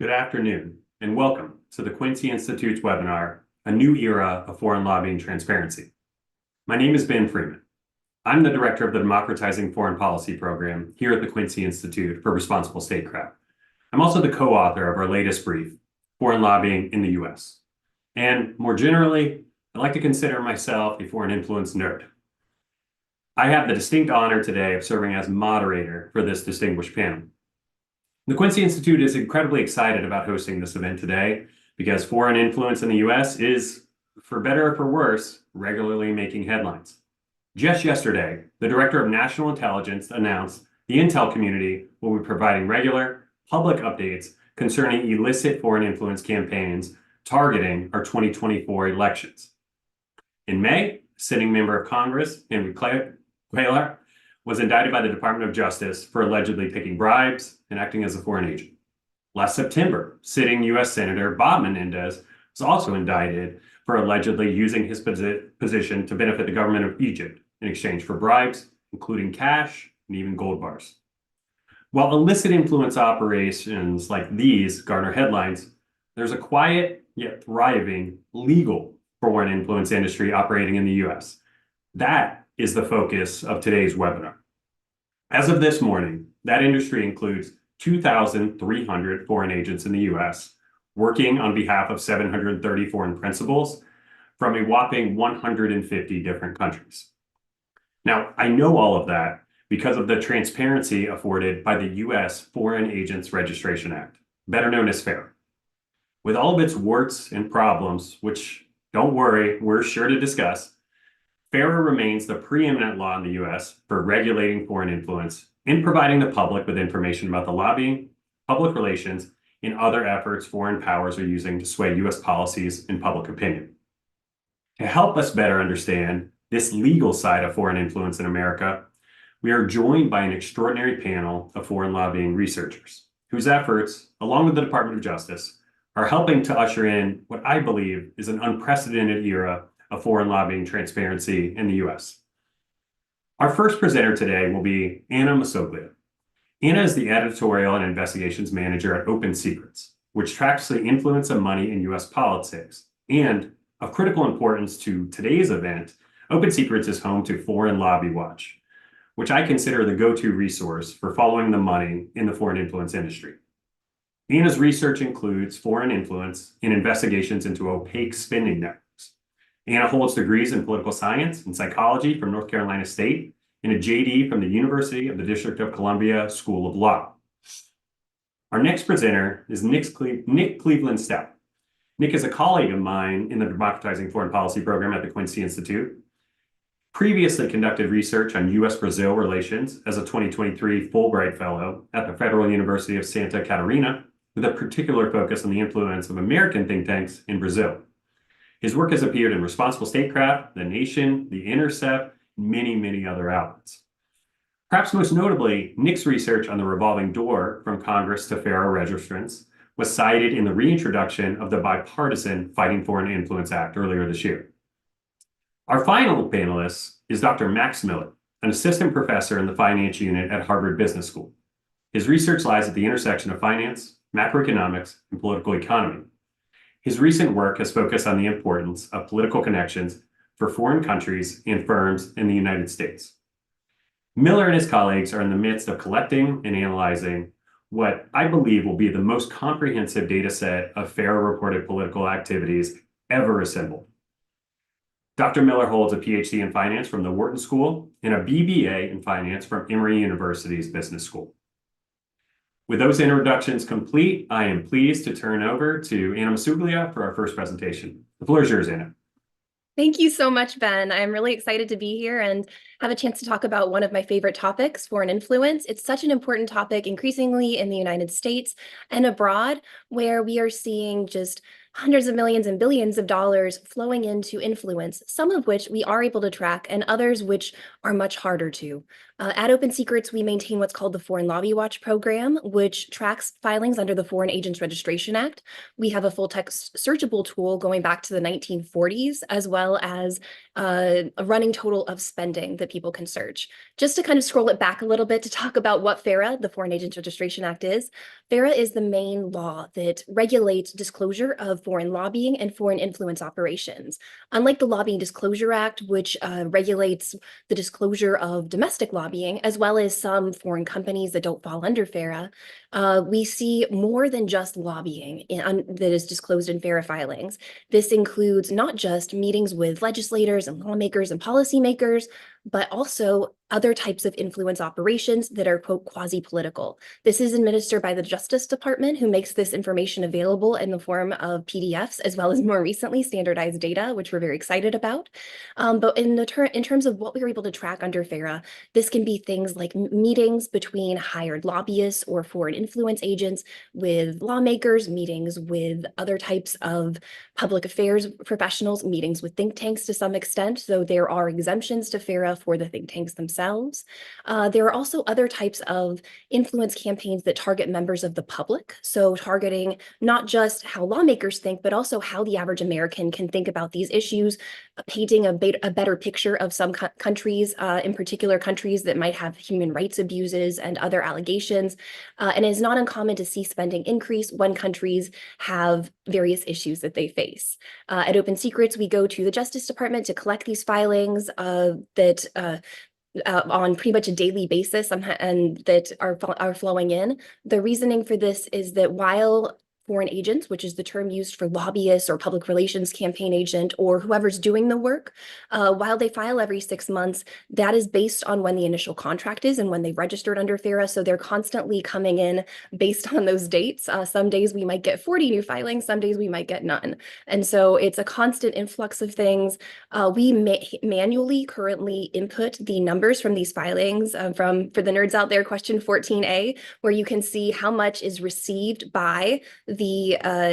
Good afternoon, and welcome to the Quincy Institute's webinar, A New Era of Foreign Lobbying Transparency. My name is Ben Freeman. I'm the director of the Democratizing Foreign Policy program here at the Quincy Institute for Responsible Statecraft. I'm also the co-author of our latest brief, Foreign Lobbying in the U.S. And more generally, I like to consider myself a foreign influence nerd. I have the distinct honor today of serving as moderator for this distinguished panel. The Quincy Institute is incredibly excited about hosting this event today because foreign influence in the U.S. is, for better or for worse, regularly making headlines. Just yesterday, the Director of National Intelligence announced the intel community will be providing regular public updates concerning illicit foreign influence campaigns targeting our 2024 elections. In May, sitting member of Congress, Henry Cuellar, was indicted by the Department of Justice for allegedly picking bribes and acting as a foreign agent. Last September, sitting U.S. Senator Bob Menendez was also indicted for allegedly using his position to benefit the government of Egypt in exchange for bribes, including cash and even gold bars. While illicit influence operations like these garner headlines, there's a quiet yet thriving legal foreign influence industry operating in the U.S. That is the focus of today's webinar. As of this morning, that industry includes 2,300 foreign agents in the U.S. working on behalf of 730 foreign principals from a whopping 150 different countries. Now, I know all of that because of the transparency afforded by the U.S. Foreign Agents Registration Act, better known as FARA. With all of its warts and problems, which, don't worry, we're sure to discuss, FARA remains the preeminent law in the U.S. for regulating foreign influence and providing the public with information about the lobbying, public relations, and other efforts foreign powers are using to sway U.S. policies and public opinion. To help us better understand this legal side of foreign influence in America, we are joined by an extraordinary panel of foreign lobbying researchers whose efforts, along with the Department of Justice, are helping to usher in what I believe is an unprecedented era of foreign lobbying transparency in the U.S. Our first presenter today will be Anna Masoglia. Anna is the editorial and investigations manager at OpenSecrets, which tracks the influence of money in U.S. politics. And of critical importance to today's event, OpenSecrets is home to Foreign Lobby Watch, which I consider the go-to resource for following the money in the foreign influence industry. Anna's research includes foreign influence and investigations into opaque spending networks. Anna holds degrees in political science and psychology from North Carolina State and a JD from the University of the District of Columbia School of Law. Our next presenter is Nick Cleveland Stout. Nick is a colleague of mine in the Democratizing Foreign Policy program at the Quincy Institute. Previously conducted research on U.S.-Brazil relations as a 2023 Fulbright Fellow at the Federal University of Santa Catarina, with a particular focus on the influence of American think tanks in Brazil. His work has appeared in Responsible Statecraft, The Nation, The Intercept, and many other outlets. Perhaps most notably, Nick's research on the revolving door from Congress to FARA registrants was cited in the reintroduction of the bipartisan Fighting Foreign Influence Act earlier this year. Our final panelist is Dr. Max Miller, an assistant professor in the finance unit at Harvard Business School. His research lies at the intersection of finance, macroeconomics, and political economy. His recent work has focused on the importance of political connections for foreign countries and firms in the United States. Miller and his colleagues are in the midst of collecting and analyzing what I believe will be the most comprehensive data set of FARA-reported political activities ever assembled. Dr. Miller holds a PhD in finance from the Wharton School and a BBA in finance from Emory University's Business School. With those introductions complete, I am pleased to turn over to Anna Masoglia for our first presentation. The floor is yours, Anna. Thank you so much, Ben. I'm really excited to be here and have a chance to talk about one of my favorite topics, foreign influence. It's such an important topic increasingly in the United States and abroad, where we are seeing just hundreds of millions and billions of dollars flowing into influence, some of which we are able to track and others which are much harder to. At OpenSecrets, we maintain what's called the Foreign Lobby Watch program, which tracks filings under the Foreign Agents Registration Act. We have a full text searchable tool going back to the 1940s, as well as a running total of spending that people can search. Just to kind of scroll it back a little bit to talk about what FARA, the Foreign Agents Registration Act, is. FARA is the main law that regulates disclosure of foreign lobbying and foreign influence operations. Unlike the Lobbying Disclosure Act, which regulates the disclosure of domestic lobbying, as well as some foreign companies that don't fall under FARA, we see more than just lobbying that is disclosed in FARA filings. This includes not just meetings with legislators and lawmakers and policymakers, but also other types of influence operations that are, quote, quasi-political. This is administered by the Justice Department, who makes this information available in the form of PDFs, as well as more recently standardized data, which we're very excited about. But in terms of what we were able to track under FARA, this can be things like meetings between hired lobbyists or foreign influence agents with lawmakers, meetings with other types of public affairs professionals, meetings with think tanks to some extent, though there are exemptions to FARA for the think tanks themselves. There are also other types of influence campaigns that target members of the public. So targeting not just how lawmakers think, but also how the average American can think about these issues, painting a better picture of some countries, in particular countries that might have human rights abuses and other allegations. And it's not uncommon to see spending increase when countries have various issues that they face. At OpenSecrets, we go to the Justice Department to collect these filings on pretty much a daily basis and that are flowing in. The reasoning for this is that while foreign agents, which is the term used for lobbyists or public relations campaign agent or whoever's doing the work, while they file every 6 months, that is based on when the initial contract is and when they registered under FARA. So they're constantly coming in based on those dates. Some days we might get 40 new filings, some days we might get none. And so it's a constant influx of things. We manually currently input the numbers from these filings for the nerds out there, question 14A, where you can see how much is received by the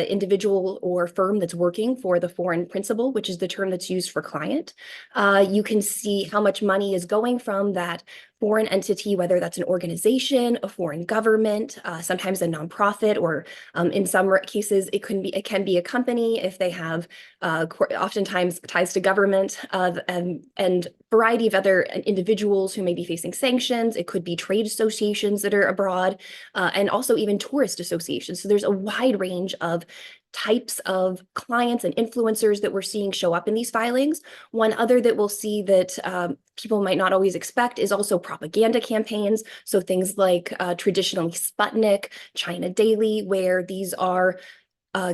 individual or firm that's working for the foreign principal, which is the term that's used for client. You can see how much money is going from that foreign entity, whether that's an organization, a foreign government, sometimes a nonprofit, or in some cases, it can be a company if they have oftentimes ties to government, and variety of other individuals who may be facing sanctions. It could be trade associations that are abroad, and also even tourist associations. So there's a wide range of types of clients and influencers that we're seeing show up in these filings. One other that we'll see that people might not always expect is also propaganda campaigns. So things like traditionally Sputnik, China Daily, where these are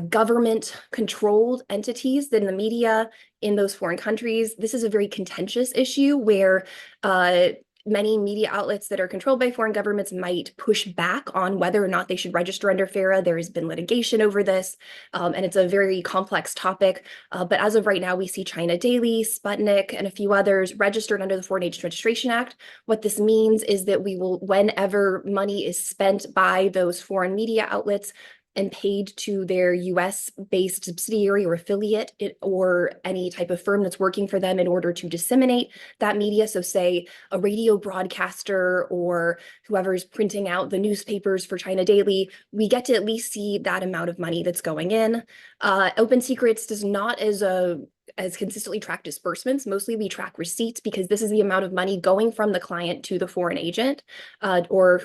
government-controlled entities that in the media in those foreign countries. This is a very contentious issue where many media outlets that are controlled by foreign governments might push back on whether or not they should register under FARA. There has been litigation over this, and it's a very complex topic. But as of right now, we see China Daily, Sputnik, and a few others registered under the Foreign Agents Registration Act. What this means is that we will, whenever money is spent by those foreign media outlets, and paid to their US-based subsidiary or affiliate or any type of firm that's working for them in order to disseminate that media. So say a radio broadcaster or whoever's printing out the newspapers for China Daily, we get to at least see that amount of money that's going in. OpenSecrets does not as consistently track disbursements. Mostly we track receipts because this is the amount of money going from the client to the foreign agent or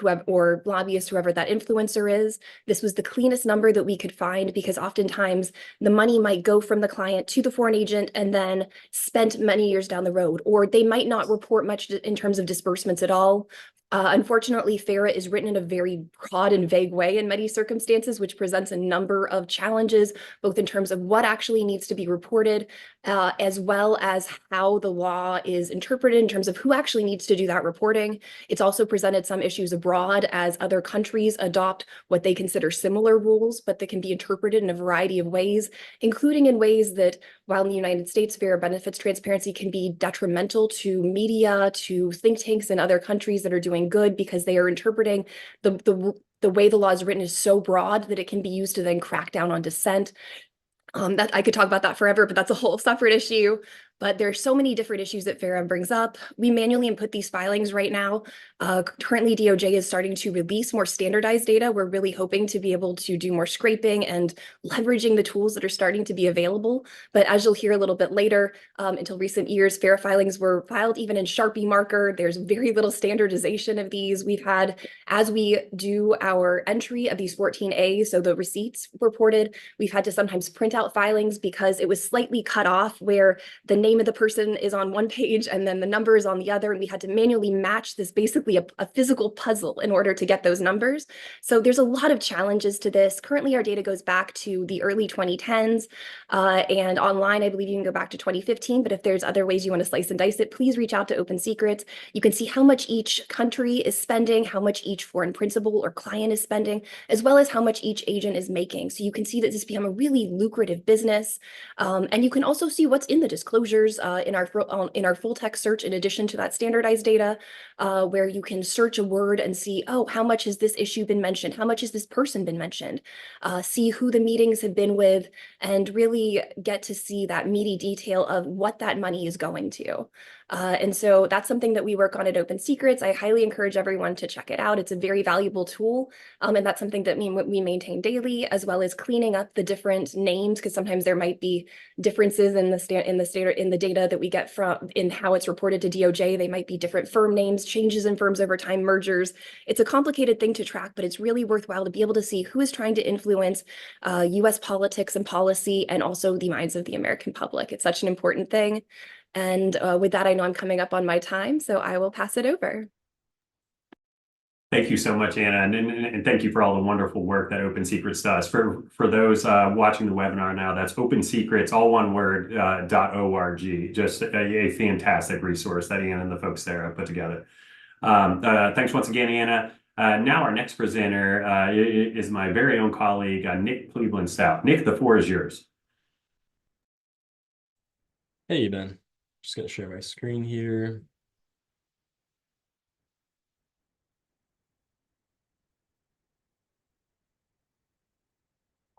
lobbyist, whoever that influencer is. This was the cleanest number that we could find because oftentimes the money might go from the client to the foreign agent and then spent many years down the road, or they might not report much in terms of disbursements at all. Unfortunately, FARA is written in a very broad and vague way in many circumstances, which presents a number of challenges, both in terms of what actually needs to be reported, as well as how the law is interpreted in terms of who actually needs to do that reporting. It's also presented some issues abroad as other countries adopt what they consider similar rules, but that can be interpreted in a variety of ways, including in ways that, while in the United States, FARA benefits transparency can be detrimental to media, to think tanks in other countries that are doing good because they are interpreting the way the law is written is so broad that it can be used to then crack down on dissent. That I could talk about that forever, but that's a whole separate issue. But there's so many different issues that FARA brings up. We manually input these filings right now. Currently, DOJ is starting to release more standardized data. We're really hoping to be able to do more scraping and leveraging the tools that are starting to be available. But as you'll hear a little bit later, until recent years, FARA filings were filed even in Sharpie marker. There's very little standardization of these. We've had, as we do our entry of these 14A, so the receipts reported, we've had to sometimes print out filings because it was slightly cut off where the name of the person is on one page and then the number is on the other. And we had to manually match this, basically a physical puzzle in order to get those numbers. So there's a lot of challenges to this. Currently, our data goes back to the early 2010s, and online, I believe you can go back to 2015. But if there's other ways you want to slice and dice it, please reach out to OpenSecrets. You can see how much each country is spending, how much each foreign principal or client is spending, as well as how much each agent is making. So you can see that this become a really lucrative business. And you can also see what's in the disclosures in our full text search, in addition to that standardized data, where you can search a word and see, oh, how much has this issue been mentioned? How much has this person been mentioned? See who the meetings have been with, and really get to see that meaty detail of what that money is going to. And so that's something that we work on at OpenSecrets. I highly encourage everyone to check it out. It's a very valuable tool. And that's something that we maintain daily, as well as cleaning up the different names, because sometimes there might be differences in the data that we get from in how it's reported to DOJ. They might be different firm names, changes in firms over time, mergers. It's a complicated thing to track, but it's really worthwhile to be able to see who is trying to influence US politics and policy, and also the minds of the American public. It's such an important thing. And with that, I know I'm coming up on my time, so I will pass it over. Thank you so much, Anna, and thank you for all the wonderful work that OpenSecrets does. For those watching the webinar now, that's OpenSecrets, all one word, .org. Just a fantastic resource that Anna and the folks there have put together. Thanks once again, Anna. Now our next presenter is my very own colleague, Nick Cleveland-Stout. Nick, the floor is yours. Hey, Ben. Just going to share my screen here.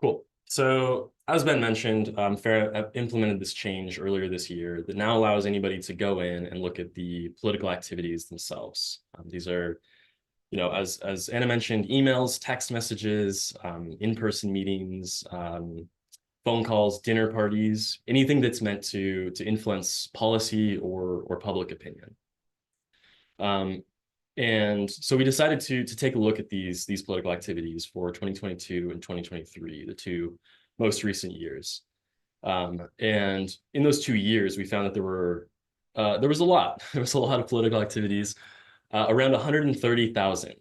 Cool. So as Ben mentioned, FARA implemented this change earlier this year that now allows anybody to go in and look at the political activities themselves. These are, as Anna mentioned, emails, text messages, in-person meetings, phone calls, dinner parties, anything that's meant to influence policy or public opinion. And so we decided to take a look at these political activities for 2022 and 2023, the two most recent years. And in those 2 years, we found that there was a lot. There was a lot of political activities, around 130,000.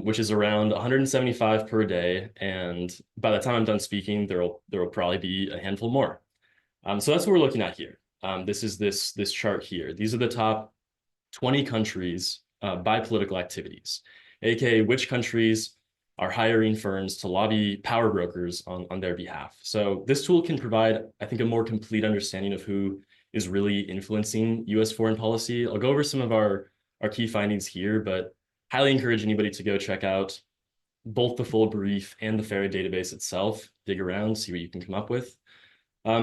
Which is around 175 per day. And by the time I'm done speaking, there will probably be a handful more. So that's what we're looking at here. This is this chart here. These are the top 20 countries by political activities, aka which countries are hiring firms to lobby power brokers on their behalf. So this tool can provide, I think, a more complete understanding of who is really influencing US foreign policy. I'll go over some of our key findings here, but highly encourage anybody to go check out both the full brief and the FARA database itself, dig around, see what you can come up with.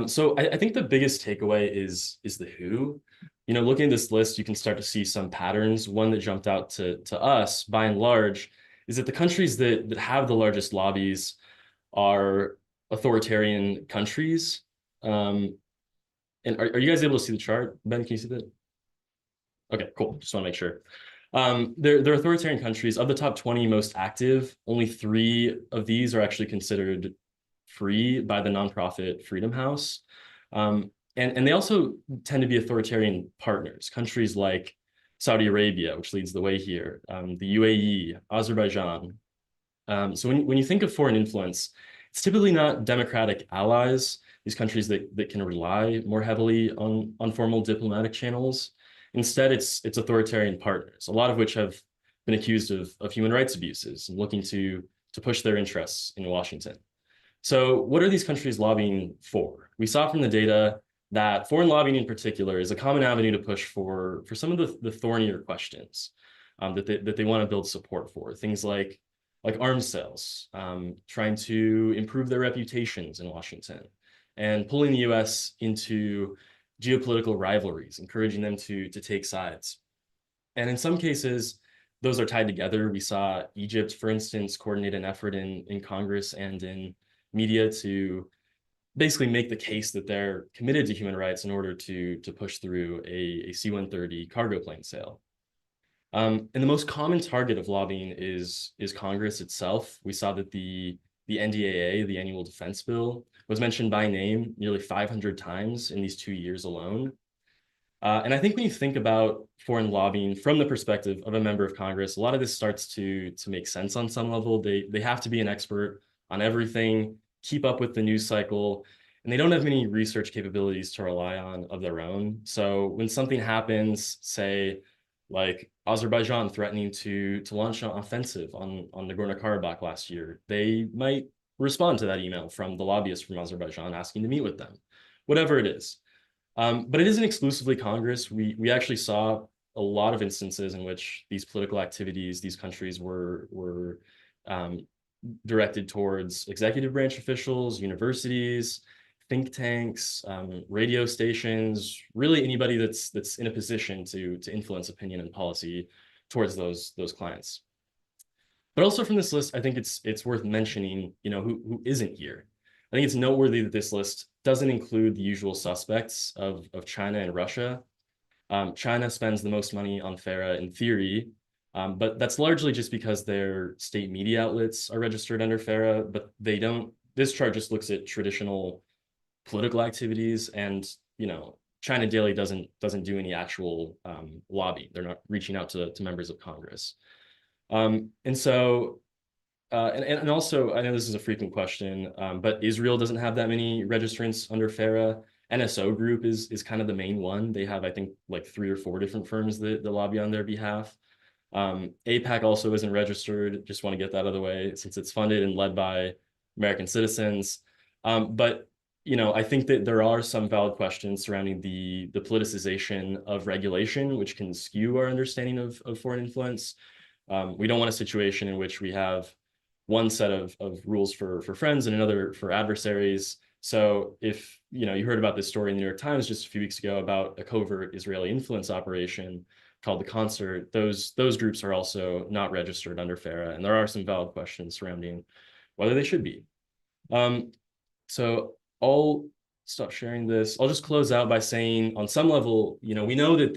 So I think the biggest takeaway is the who. Looking at this list, you can start to see some patterns. One that jumped out to us, by and large, is that the countries that have the largest lobbies are authoritarian countries. And are you guys able to see the chart? Ben, can you see that? Okay, cool. Just want to make sure. They're authoritarian countries. Of the top 20 most active, only 3 of these are actually considered free by the nonprofit Freedom House. And they also tend to be authoritarian partners, countries like Saudi Arabia, which leads the way here, the UAE, Azerbaijan. So when you think of foreign influence, it's typically not democratic allies, these countries that can rely more heavily on formal diplomatic channels. Instead, it's authoritarian partners, a lot of which have been accused of human rights abuses and looking to push their interests in Washington. So what are these countries lobbying for? We saw from the data that foreign lobbying in particular is a common avenue to push for some of the thornier questions that they want to build support for. Things like arms sales, trying to improve their reputations in Washington, and pulling the US into geopolitical rivalries, encouraging them to take sides. And in some cases, those are tied together. We saw Egypt, for instance, coordinate an effort in Congress and in media to basically make the case that they're committed to human rights in order to push through a C-130 cargo plane sale. And the most common target of lobbying is Congress itself. We saw that the NDAA, the Annual Defense Bill, was mentioned by name nearly 500 times in these 2 years alone. And I think when you think about foreign lobbying from the perspective of a member of Congress, a lot of this starts to make sense on some level. They have to be an expert on everything, keep up with the news cycle, and they don't have many research capabilities to rely on of their own. So when something happens, say, like Azerbaijan threatening to launch an offensive on Nagorno-Karabakh last year, they might respond to that email from the lobbyist from Azerbaijan asking to meet with them, whatever it is. But it isn't exclusively Congress. We actually saw a lot of instances in which these political activities, these countries were directed towards executive branch officials, universities, think tanks, radio stations, really anybody that's in a position to influence opinion and policy towards those clients. But also from this list, I think it's worth mentioning, who isn't here. I think it's noteworthy that this list doesn't include the usual suspects of China and Russia. China spends the most money on FARA in theory, but that's largely just because their state media outlets are registered under FARA, but they don't. This chart just looks at traditional political activities, and China Daily doesn't do any actual lobby. They're not reaching out to members of Congress, and so. And also, I know this is a frequent question, but Israel doesn't have that many registrants under FARA. NSO Group is kind of the main one. They have, I think, like 3 or 4 different firms that lobby on their behalf. AIPAC also isn't registered. Just want to get that out of the way since it's funded and led by American citizens. But I think that there are some valid questions surrounding the politicization of regulation, which can skew our understanding of foreign influence. We don't want a situation in which we have one set of rules for friends and another for adversaries. So if you heard about this story in the New York Times just a few weeks ago about a covert Israeli influence operation called the Concert, those groups are also not registered under FARA, and there are some valid questions surrounding whether they should be. So I'll stop sharing this. I'll just close out by saying, on some level, we know that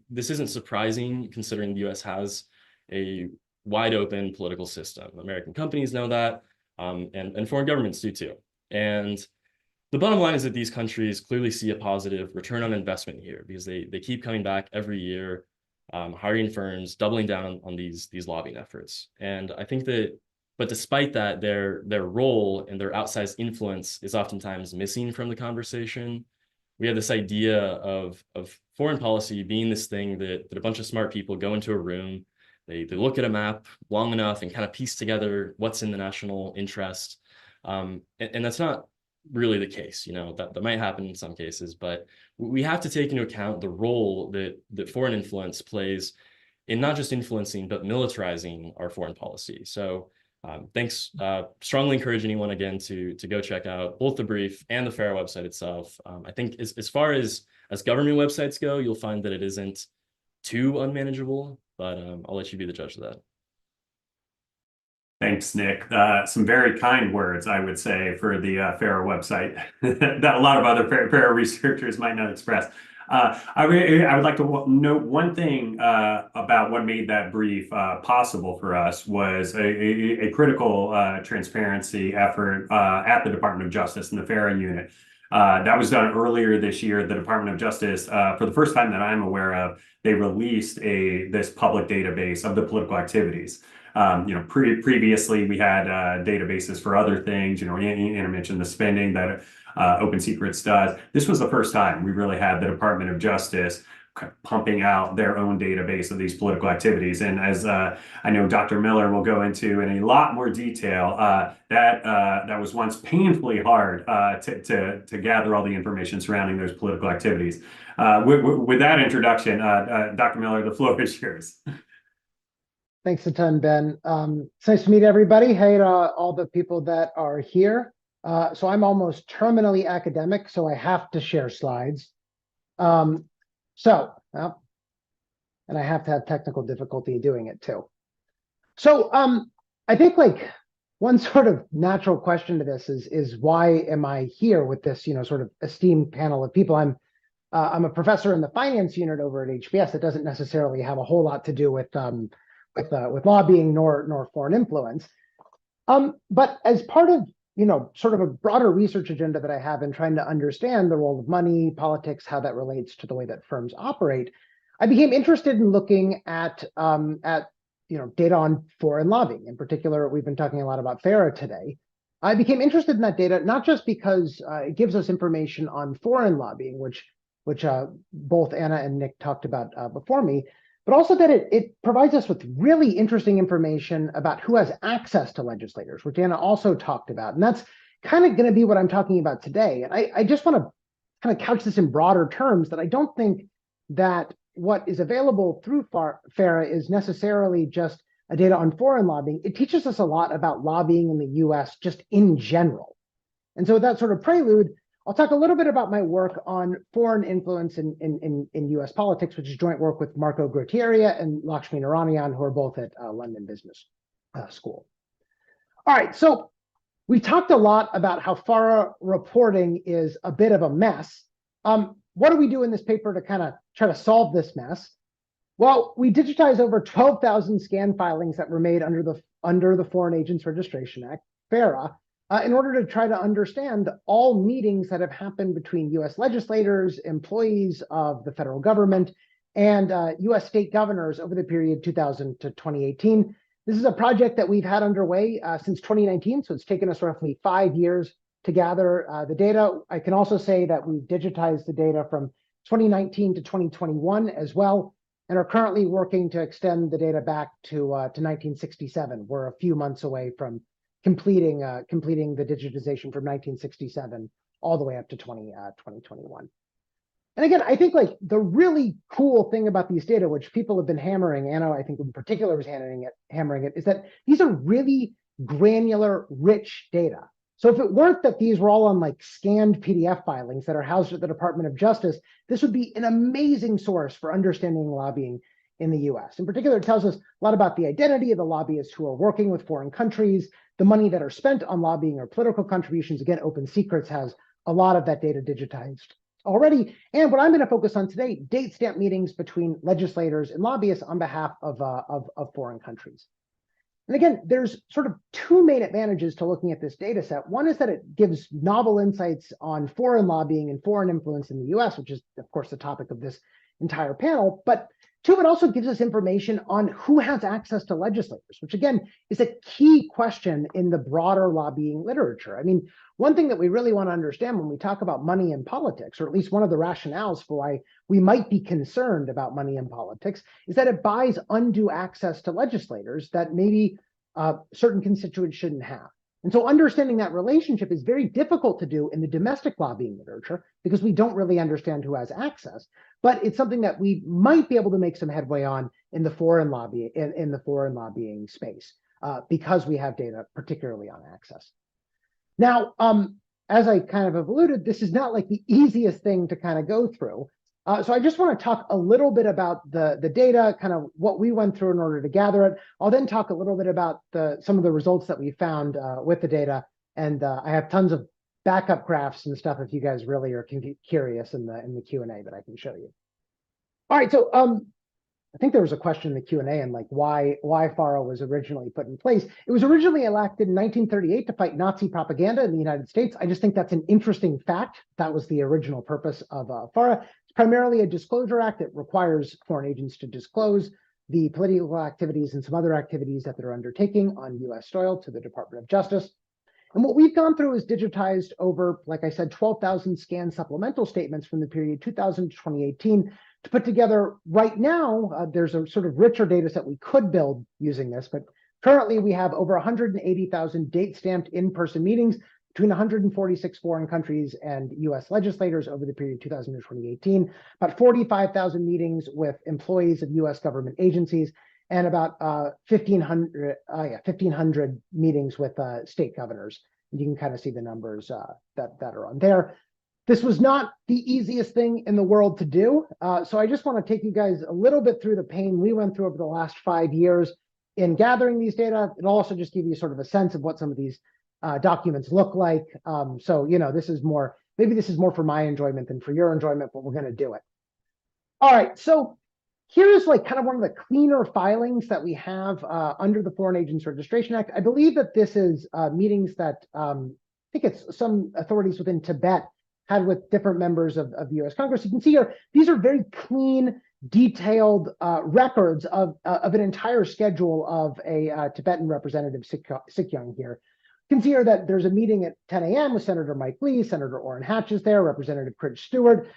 this isn't surprising considering the U.S. has a wide open political system. American companies know that, and foreign governments do too. And the bottom line is that these countries clearly see a positive return on investment here because they keep coming back every year, hiring firms, doubling down on these lobbying efforts. And I think that, but despite that, their role and their outsized influence is oftentimes missing from the conversation. We have this idea of foreign policy being this thing that a bunch of smart people go into a room, they look at a map long enough and kind of piece together what's in the national interest. And that's not really the case. That might happen in some cases, but we have to take into account the role that foreign influence plays in not just influencing, but militarizing our foreign policy. So thanks. Strongly encourage anyone again to go check out both the brief and the FARA website itself. I think as far as government websites go, you'll find that it isn't too unmanageable, but I'll let you be the judge of that. Thanks, Nick. Some very kind words, I would say, for the FARA website that a lot of other FARA researchers might not express. I would like to note one thing about what made that brief possible for us was a critical transparency effort at the Department of Justice and the FARA unit. That was done earlier this year. The Department of Justice, for the first time that I'm aware of, they released this public database of the political activities. Previously we had databases for other things. Anna mentioned the spending that OpenSecrets does. This was the first time we really had the Department of Justice pumping out their own database of these political activities. And as I know Dr. Miller will go into in a lot more detail, that was once painfully hard to gather all the information surrounding those political activities. With that introduction, Dr. Miller, the floor is yours. Thanks a ton, Ben. It's nice to meet everybody. Hey to all the people that are here. So I'm almost terminally academic, so I have to share slides. Well, and I have to have technical difficulty doing it too. So I think like one sort of natural question to this is why am I here with this, sort of esteemed panel of people? I'm a professor in the finance unit over at HBS. That doesn't necessarily have a whole lot to do with lobbying nor foreign influence. But as part of sort of a broader research agenda that I have in trying to understand the role of money, politics, how that relates to the way that firms operate, I became interested in looking at data on foreign lobbying. In particular, we've been talking a lot about FARA today. I became interested in that data not just because it gives us information on foreign lobbying, which both Anna and Nick talked about before me, but also that it provides us with really interesting information about who has access to legislators, which Anna also talked about. And that's kind of going to be what I'm talking about today. And I just want to kind of couch this in broader terms, that I don't think that what is available through FARA is necessarily just a data on foreign lobbying. It teaches us a lot about lobbying in the US just in general. And so with that sort of prelude, I'll talk a little bit about my work on foreign influence in US politics, which is joint work with Marco Grottieria and Lakshmi Naranayan, who are both at London Business School. All right, so we talked a lot about how FARA reporting is a bit of a mess. What do we do in this paper to kind of try to solve this mess? Well, we digitized over 12,000 scan filings that were made under the Foreign Agents Registration Act, FARA, in order to try to understand all meetings that have happened between US legislators, employees of the federal government, and US state governors over the period 2000 to 2018. This is a project that we've had underway since 2019, so it's taken us roughly 5 years to gather the data. I can also say that we've digitized the data from 2019 to 2021 as well, and are currently working to extend the data back to 1967. We're a few months away from completing the digitization from 1967 all the way up to 2021. And again, I think like the really cool thing about these data, which people have been hammering, Anna, I think in particular was hammering it, is that these are really granular, rich data. So if it weren't that these were all on like scanned PDF filings that are housed at the Department of Justice, this would be an amazing source for understanding lobbying in the US. In particular, it tells us a lot about the identity of the lobbyists who are working with foreign countries, the money that are spent on lobbying or political contributions. Again, OpenSecrets has a lot of that data digitized already. And what I'm going to focus on today, date stamp meetings between legislators and lobbyists on behalf of foreign countries. And again, there's sort of two main advantages to looking at this data set. One is that it gives novel insights on foreign lobbying and foreign influence in the US, which is, of course, the topic of this entire panel. But two, it also gives us information on who has access to legislators, which again is a key question in the broader lobbying literature. I mean, one thing that we really want to understand when we talk about money in politics, or at least one of the rationales for why we might be concerned about money in politics, is that it buys undue access to legislators that maybe certain constituents shouldn't have. And so understanding that relationship is very difficult to do in the domestic lobbying literature because we don't really understand who has access. But it's something that we might be able to make some headway on in the foreign lobbying space because we have data particularly on access. Now, as I kind of have alluded, this is not like the easiest thing to kind of go through. So I just want to talk a little bit about the data, kind of what we went through in order to gather it. I'll then talk a little bit about some of the results that we found with the data. And I have tons of backup graphs and stuff if you guys really are curious in the Q&A that I can show you. All right, so I think there was a question in the Q&A on like why FARA was originally put in place. It was originally enacted in 1938 to fight Nazi propaganda in the United States. I just think that's an interesting fact. That was the original purpose of FARA. It's primarily a disclosure act. It requires foreign agents to disclose the political activities and some other activities that they're undertaking on US soil to the Department of Justice. And what we've gone through is digitized over, like I said, 12,000 scanned supplemental statements from the period 2000 to 2018 to put together right now. There's a sort of richer data set we could build using this, but currently we have over 180,000 date stamped in-person meetings between 146 foreign countries and US legislators over the period 2000 to 2018, about 45,000 meetings with employees of US government agencies, and about 1,500 meetings with state governors. And you can kind of see the numbers that are on there. This was not the easiest thing in the world to do. So I just want to take you guys a little bit through the pain we went through over the last 5 years in gathering these data. It'll also just give you sort of a sense of what some of these documents look like. So, this is more, maybe this is more for my enjoyment than for your enjoyment, but we're going to do it. All right. So here's like kind of one of the cleaner filings that we have under the Foreign Agents Registration Act. I believe that this is meetings that I think it's some authorities within Tibet had with different members of the US Congress. You can see here, these are very clean, detailed records of an entire schedule of a Tibetan representative, Sikyong here. You can see here that there's a meeting at 10 a.m. with Senator Mike Lee, Senator Orrin Hatch is there, Representative Chris Stewart,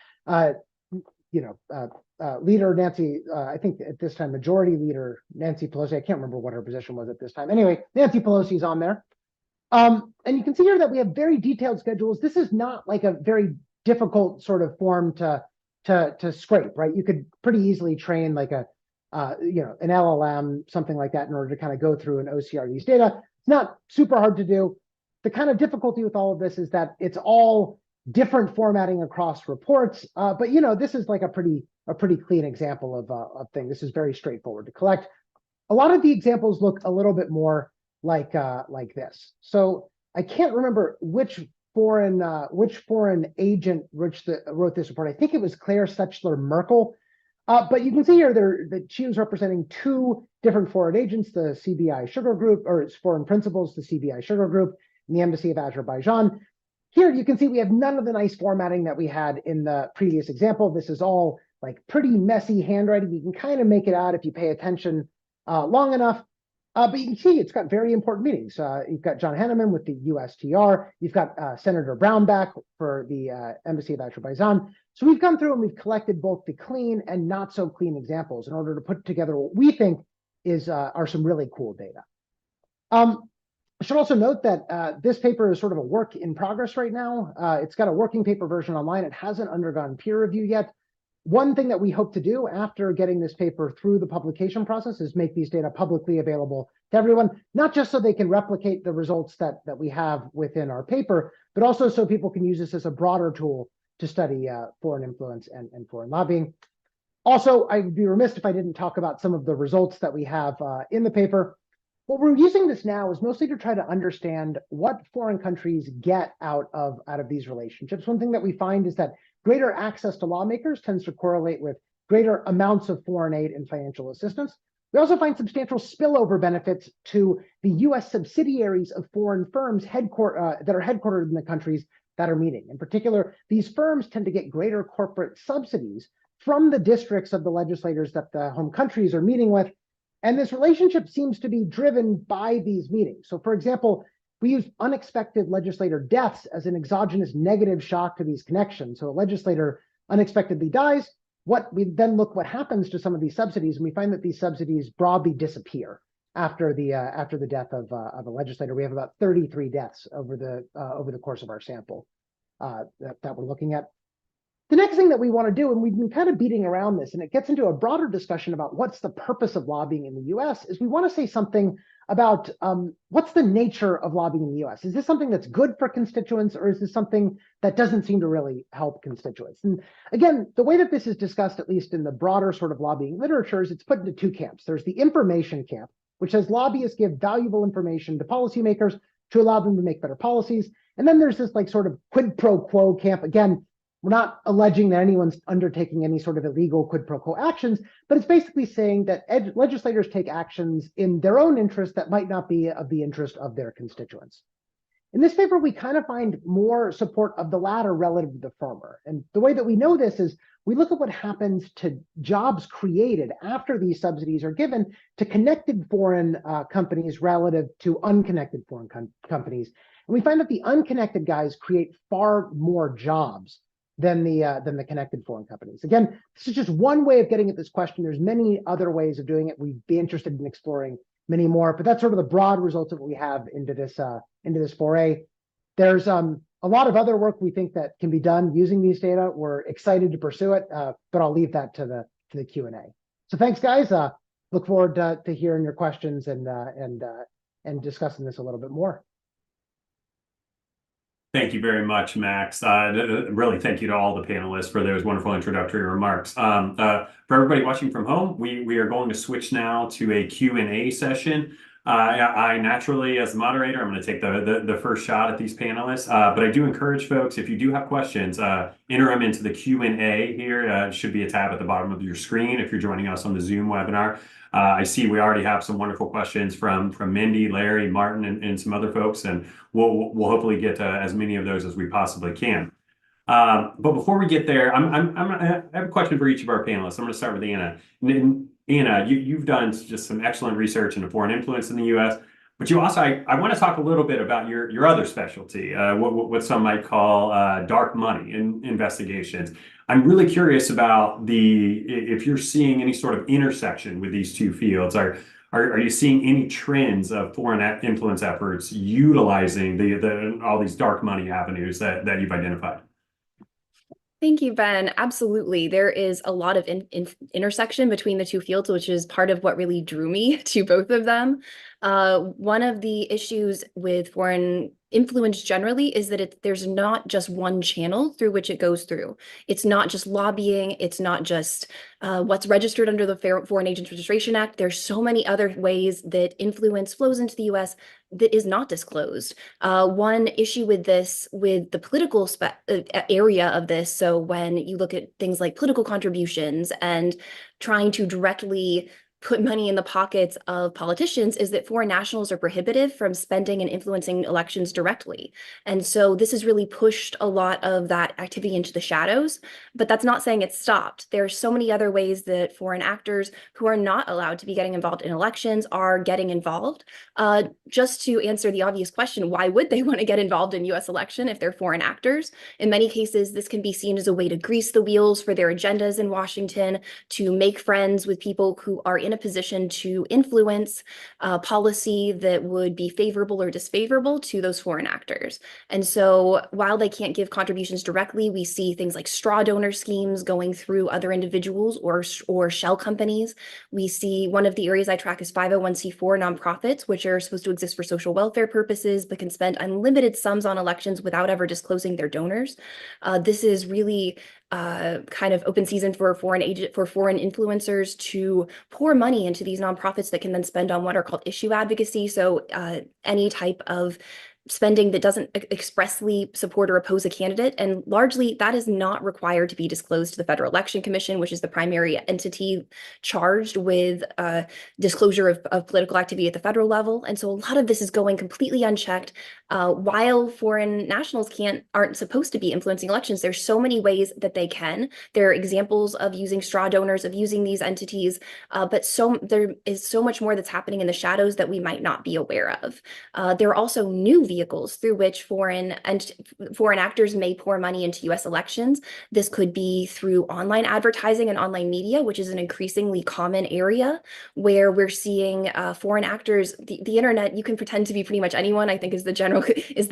Leader Nancy, I think at this time, Majority Leader Nancy Pelosi. I can't remember what her position was at this time. Anyway, Nancy Pelosi's on there. And you can see here that we have very detailed schedules. This is not like a very difficult sort of form to scrape, right? You could pretty easily train like an LLM, something like that, in order to kind of go through and OCR these data. It's not super hard to do. The kind of difficulty with all of this is that it's all different formatting across reports. But this is like a pretty clean example of thing. This is very straightforward to collect. A lot of the examples look a little bit more like this. So I can't remember which foreign agent wrote this report. I think it was Claire Sechler Merkel. But you can see here that she was representing 2 different foreign agents, the CBI Sugar Group, or its foreign principals, the CBI Sugar Group, and the Embassy of Azerbaijan. Here you can see we have none of the nice formatting that we had in the previous example. This is all like pretty messy handwriting. You can kind of make it out if you pay attention long enough. But you can see it's got very important meetings. You've got John Henneman with the USTR. You've got Senator Brownback for the Embassy of Azerbaijan. So we've gone through and we've collected both the clean and not so clean examples in order to put together what we think are some really cool data. I should also note that this paper is sort of a work in progress right now. It's got a working paper version online. It hasn't undergone peer review yet. One thing that we hope to do after getting this paper through the publication process is make these data publicly available to everyone, not just so they can replicate the results that we have within our paper, but also so people can use this as a broader tool to study foreign influence and foreign lobbying. Also, I would be remiss if I didn't talk about some of the results that we have in the paper. What we're using this now is mostly to try to understand what foreign countries get out of these relationships. One thing that we find is that greater access to lawmakers tends to correlate with greater amounts of foreign aid and financial assistance. We also find substantial spillover benefits to the US subsidiaries of foreign firms that are headquartered in the countries that are meeting. In particular, these firms tend to get greater corporate subsidies from the districts of the legislators that the home countries are meeting with. And this relationship seems to be driven by these meetings. So for example, we use unexpected legislator deaths as an exogenous negative shock to these connections. So a legislator unexpectedly dies. We then look what happens to some of these subsidies, and we find that these subsidies broadly disappear after the death of a legislator. We have about 33 deaths over the course of our sample that we're looking at. The next thing that we want to do, and we've been kind of beating around this, and it gets into a broader discussion about what's the purpose of lobbying in the US, is we want to say something about what's the nature of lobbying in the US. Is this something that's good for constituents, or is this something that doesn't seem to really help constituents? And again, the way that this is discussed, at least in the broader sort of lobbying literature, is it's put into 2 camps. There's the information camp, which says lobbyists give valuable information to policymakers to allow them to make better policies. And then there's this like sort of quid pro quo camp. Again, we're not alleging that anyone's undertaking any sort of illegal quid pro quo actions, but it's basically saying that legislators take actions in their own interest that might not be of the interest of their constituents. In this paper, we kind of find more support of the latter relative to the former. And the way that we know this is we look at what happens to jobs created after these subsidies are given to connected foreign companies relative to unconnected foreign companies. And we find that the unconnected guys create far more jobs than the connected foreign companies. Again, this is just one way of getting at this question. There's many other ways of doing it. We'd be interested in exploring many more, but that's sort of the broad results of what we have into this foray. There's a lot of other work we think that can be done using these data. We're excited to pursue it, but I'll leave that to the Q&A. So thanks, guys. Look forward to hearing your questions and discussing this a little bit more. Thank you very much, Max. Really, thank you to all the panelists for those wonderful introductory remarks. For everybody watching from home, we are going to switch now to a Q&A session. I naturally, as the moderator, I'm going to take the first shot at these panelists. But I do encourage folks, if you do have questions, enter them into the Q&A here. It should be a tab at the bottom of your screen if you're joining us on the Zoom webinar. I see we already have some wonderful questions from Mindy, Larry, Martin, and some other folks, and we'll hopefully get to as many of those as we possibly can. But before we get there, I have a question for each of our panelists. I'm going to start with Anna. Anna, you've done just some excellent research into foreign influence in the U.S., but you also, I want to talk a little bit about your other specialty, what some might call dark money investigations. I'm really curious about if you're seeing any sort of intersection with these two fields. Are you seeing any trends of foreign influence efforts utilizing all these dark money avenues that you've identified? Thank you, Ben. Absolutely. There is a lot of intersection between the two fields, which is part of what really drew me to both of them. One of the issues with foreign influence generally is that there's not just one channel through which it goes through. It's not just lobbying. It's not just what's registered under the Foreign Agents Registration Act. There's so many other ways that influence flows into the U.S. that is not disclosed. One issue with this, with the political area of this, so when you look at things like political contributions and trying to directly put money in the pockets of politicians, is that foreign nationals are prohibited from spending and influencing elections directly. And so this has really pushed a lot of that activity into the shadows, but that's not saying it's stopped. There are so many other ways that foreign actors who are not allowed to be getting involved in elections are getting involved. Just to answer the obvious question, why would they want to get involved in US election if they're foreign actors? In many cases, this can be seen as a way to grease the wheels for their agendas in Washington, to make friends with people who are in a position to influence policy that would be favorable or disfavorable to those foreign actors. And so while they can't give contributions directly, we see things like straw donor schemes going through other individuals or shell companies. We see one of the areas I track is 501c4 nonprofits, which are supposed to exist for social welfare purposes, but can spend unlimited sums on elections without ever disclosing their donors. This is really kind of open season for foreign influencers to pour money into these nonprofits that can then spend on what are called issue advocacy. So any type of spending that doesn't expressly support or oppose a candidate. And largely that is not required to be disclosed to the Federal Election Commission, which is the primary entity charged with disclosure of political activity at the federal level. And so a lot of this is going completely unchecked. While foreign nationals aren't supposed to be influencing elections, there's so many ways that they can. There are examples of using straw donors, of using these entities, but there is so much more that's happening in the shadows that we might not be aware of. There are also new vehicles through which foreign actors may pour money into U.S. elections. This could be through online advertising and online media, which is an increasingly common area where we're seeing foreign actors. The internet, you can pretend to be pretty much anyone, I think is the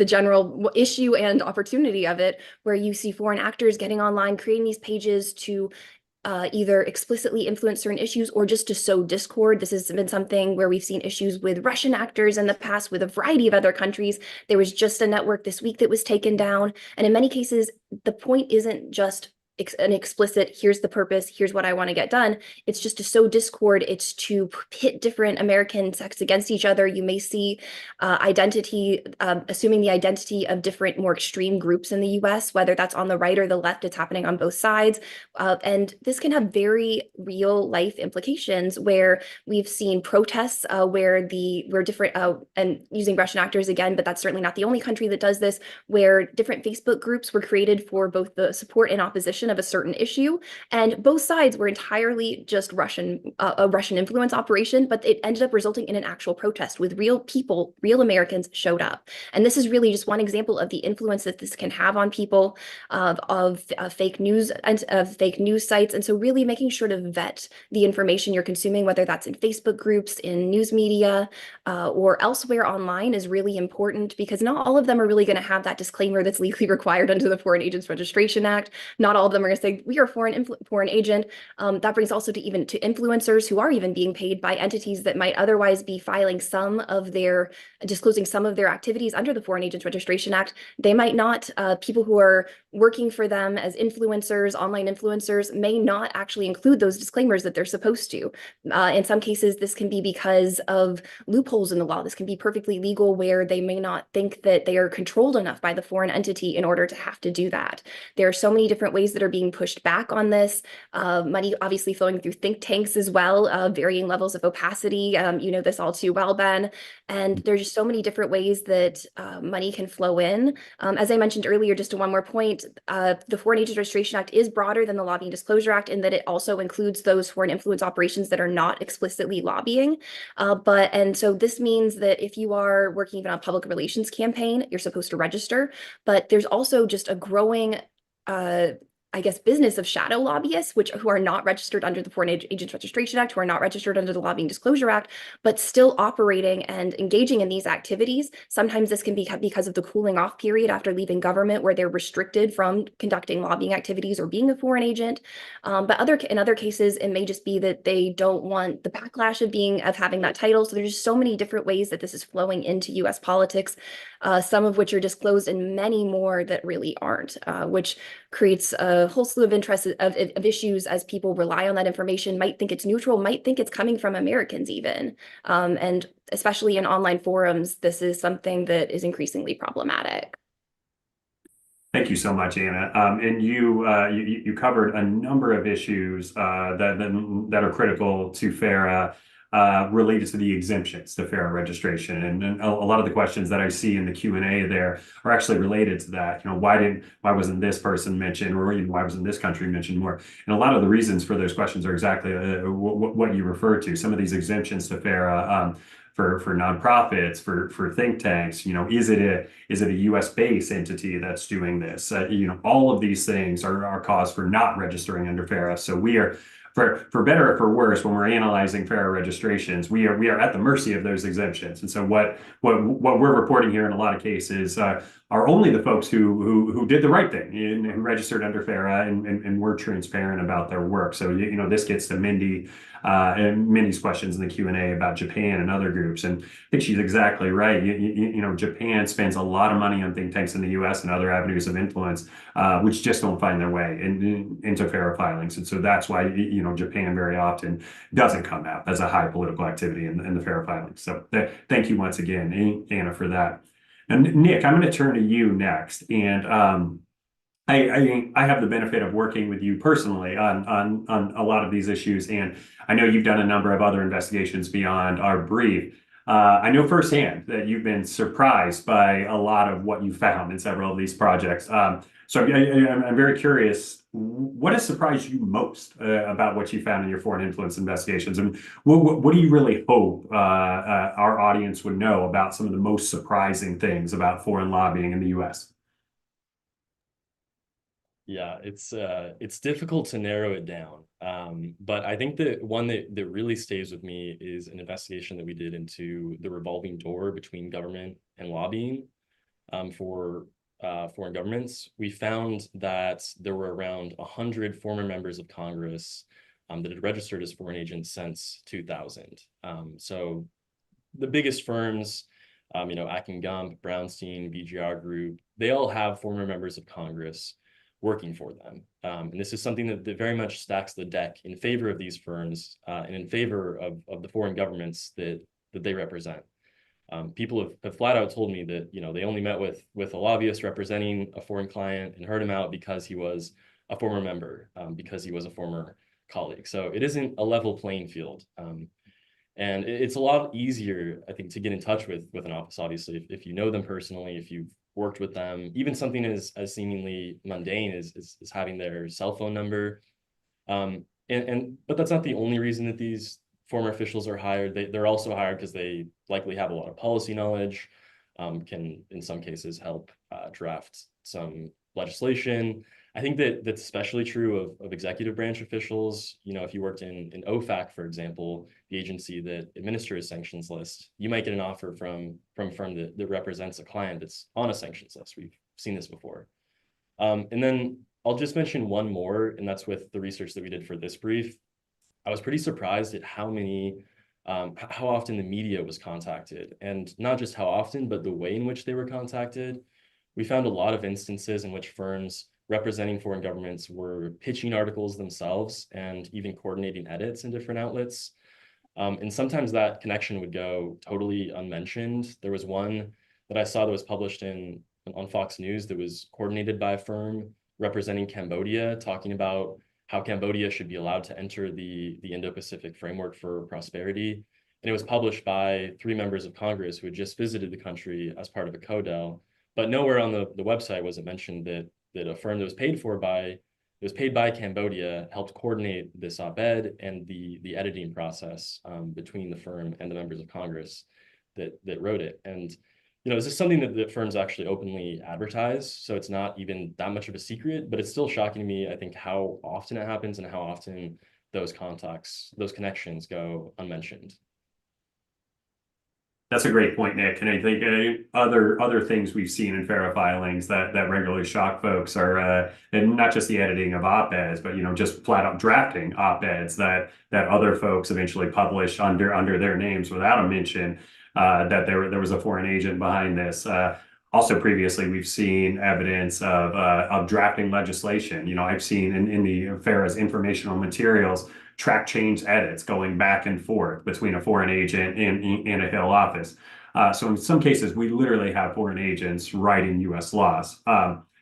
general issue and opportunity of it, where you see foreign actors getting online, creating these pages to either explicitly influence certain issues or just to sow discord. This has been something where we've seen issues with Russian actors in the past, with a variety of other countries. There was just a network this week that was taken down. And in many cases, the point isn't just an explicit, here's the purpose, here's what I want to get done. It's just to sow discord. It's to pit different American sects against each other. You may see assuming the identity of different, more extreme groups in the US, whether that's on the right or the left. It's happening on both sides. And this can have very real life implications where we've seen protests where different, and using Russian actors again, but that's certainly not the only country that does this, where different Facebook groups were created for both the support and opposition of a certain issue, and both sides were entirely just a Russian influence operation, but it ended up resulting in an actual protest with real people, real Americans showed up. And this is really just one example of the influence that this can have on people, of fake news and of fake news sites. And so really making sure to vet the information you're consuming, whether that's in Facebook groups, in news media, or elsewhere online, is really important, because not all of them are really going to have that disclaimer that's legally required under the Foreign Agents Registration Act. Not all of them them are going to say, we are a foreign agent. That brings also to even to influencers who are even being paid by entities that might otherwise be filing disclosing some of their activities under the Foreign Agents Registration Act. They might not, people who are working for them as influencers, online influencers, may not actually include those disclaimers that they're supposed to. In some cases, this can be because of loopholes in the law. This can be perfectly legal where they may not think that they are controlled enough by the foreign entity in order to have to do that. There are so many different ways that are being pushed back on this. Money obviously flowing through think tanks as well, varying levels of opacity. You know this all too well, Ben. And there's just so many different ways that money can flow in. As I mentioned earlier, just to one more point, the Foreign Agents Registration Act is broader than the Lobbying Disclosure Act in that it also includes those foreign influence operations that are not explicitly lobbying. And so this means that if you are working even on a public relations campaign, you're supposed to register, but there's also just a growing I guess, business of shadow lobbyists, who are not registered under the Foreign Agents Registration Act, who are not registered under the Lobbying Disclosure Act, but still operating and engaging in these activities. Sometimes this can be because of the cooling off period after leaving government, where they're restricted from conducting lobbying activities or being a foreign agent. But in other cases, it may just be that they don't want the backlash of having that title. So there's just so many different ways that this is flowing into U.S. politics, some of which are disclosed and many more that really aren't, which creates a whole slew of interests of issues as people rely on that information, might think it's neutral, might think it's coming from Americans even. And especially in online forums, this is something that is increasingly problematic. Thank you so much, Anna. And you covered a number of issues that are critical to FARA related to the exemptions to FARA registration. And a lot of the questions that I see in the Q&A there are actually related to that. You know, why wasn't this person mentioned, or even why wasn't this country mentioned more? And a lot of the reasons for those questions are exactly what you referred to. Some of these exemptions to FARA for nonprofits, for think tanks, you know, is it a U.S.-based entity that's doing this? You know, all of these things are cause for not registering under FARA. So we are, for better or for worse, when we're analyzing FARA registrations, we are at the mercy of those exemptions. And so what we're reporting here in a lot of cases are only the folks who did the right thing and who registered under FARA and were transparent about their work. So you know, this gets to Mindy and Mindy's questions in the Q&A about Japan and other groups. And I think she's exactly right. You know, Japan spends a lot of money on think tanks in the U.S. and other avenues of influence, which just don't find their way into FARA filings. And so that's why, you know, Japan very often doesn't come out as a high political activity in the FARA filings. So thank you once again, Anna, for that. And Nick, I'm going to turn to you next. And I have the benefit of working with you personally on a lot of these issues, and I know you've done a number of other investigations beyond our brief. I know firsthand that you've been surprised by a lot of what you found in several of these projects. So I'm very curious, what has surprised you most about what you found in your foreign influence investigations? And what do you really hope our audience would know about some of the most surprising things about foreign lobbying in the U.S.? Yeah, it's difficult to narrow it down. But I think the one that really stays with me is an investigation that we did into the revolving door between government and lobbying for foreign governments. We found that there were around 100 former members of Congress that had registered as foreign agents since 2000. So the biggest firms, you know, Akin Gump, Brownstein, BGR Group, they all have former members of Congress working for them. And this is something that very much stacks the deck in favor of these firms and in favor of the foreign governments that they represent. People have flat out told me that, you know, they only met with a lobbyist representing a foreign client and heard him out because he was a former member, because he was a former colleague. So it isn't a level playing field. And it's a lot easier, I think, to get in touch with an office, obviously, if you know them personally, if you've worked with them. Even something as seemingly mundane is having their cell phone number. But that's not the only reason that these former officials are hired. They're also hired because they likely have a lot of policy knowledge, can in some cases help draft some legislation. I think that's especially true of executive branch officials. You know, if you worked in OFAC, for example, the agency that administers sanctions list, you might get an offer from a firm that represents a client that's on a sanctions list. We've seen this before. And then I'll just mention one more, and that's with the research that we did for this brief. I was pretty surprised at how often the media was contacted, and not just how often, but the way in which they were contacted. We found a lot of instances in which firms representing foreign governments were pitching articles themselves and even coordinating edits in different outlets. And sometimes that connection would go totally unmentioned. There was one that I saw that was published on Fox News that was coordinated by a firm representing Cambodia, talking about how Cambodia should be allowed to enter the Indo-Pacific Framework for Prosperity. And it was published by 3 members of Congress who had just visited the country as part of a CODEL. But nowhere on the website was it mentioned that a firm that was paid by Cambodia helped coordinate this op-ed and the editing process between the firm and the members of Congress that wrote it. And this is something that firms actually openly advertise, so it's not even that much of a secret, but it's still shocking to me, I think, how often it happens and how often those connections go unmentioned. That's a great point, Nick. And I think other things we've seen in FARA filings that regularly shock folks are and not just the editing of op-eds, but just flat out drafting op-eds that other folks eventually publish under their names without a mention that there was a foreign agent behind this. Also, previously, we've seen evidence of drafting legislation. I've seen in the FARA's informational materials track change edits going back and forth between a foreign agent and a Hill office. So in some cases, we literally have foreign agents writing U.S. laws.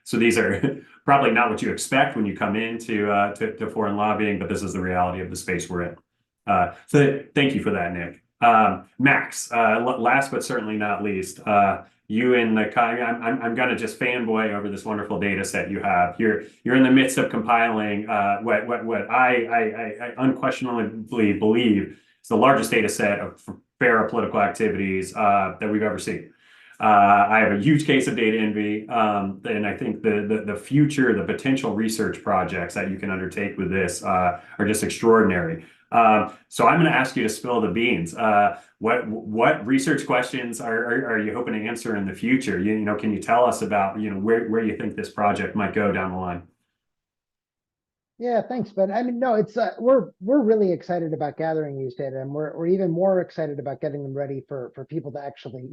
So these are probably not what you expect when you come into to foreign lobbying, but this is the reality of the space we're in. So thank you for that, Nick. Max, last but certainly not least, you and the I'm gonna just fanboy over this wonderful data set you have. You're in the midst of compiling what I unquestionably believe is the largest data set of FARA political activities that we've ever seen. I have a huge case of data envy, and I think the potential research projects that you can undertake with this are just extraordinary. So I'm going to ask you to spill the beans. What research questions are you hoping to answer in the future? Can you tell us about where you think this project might go down the line? Yeah, thanks, Ben. I mean, no, it's we're really excited about gathering these data, and we're even more excited about getting them ready for people to actually,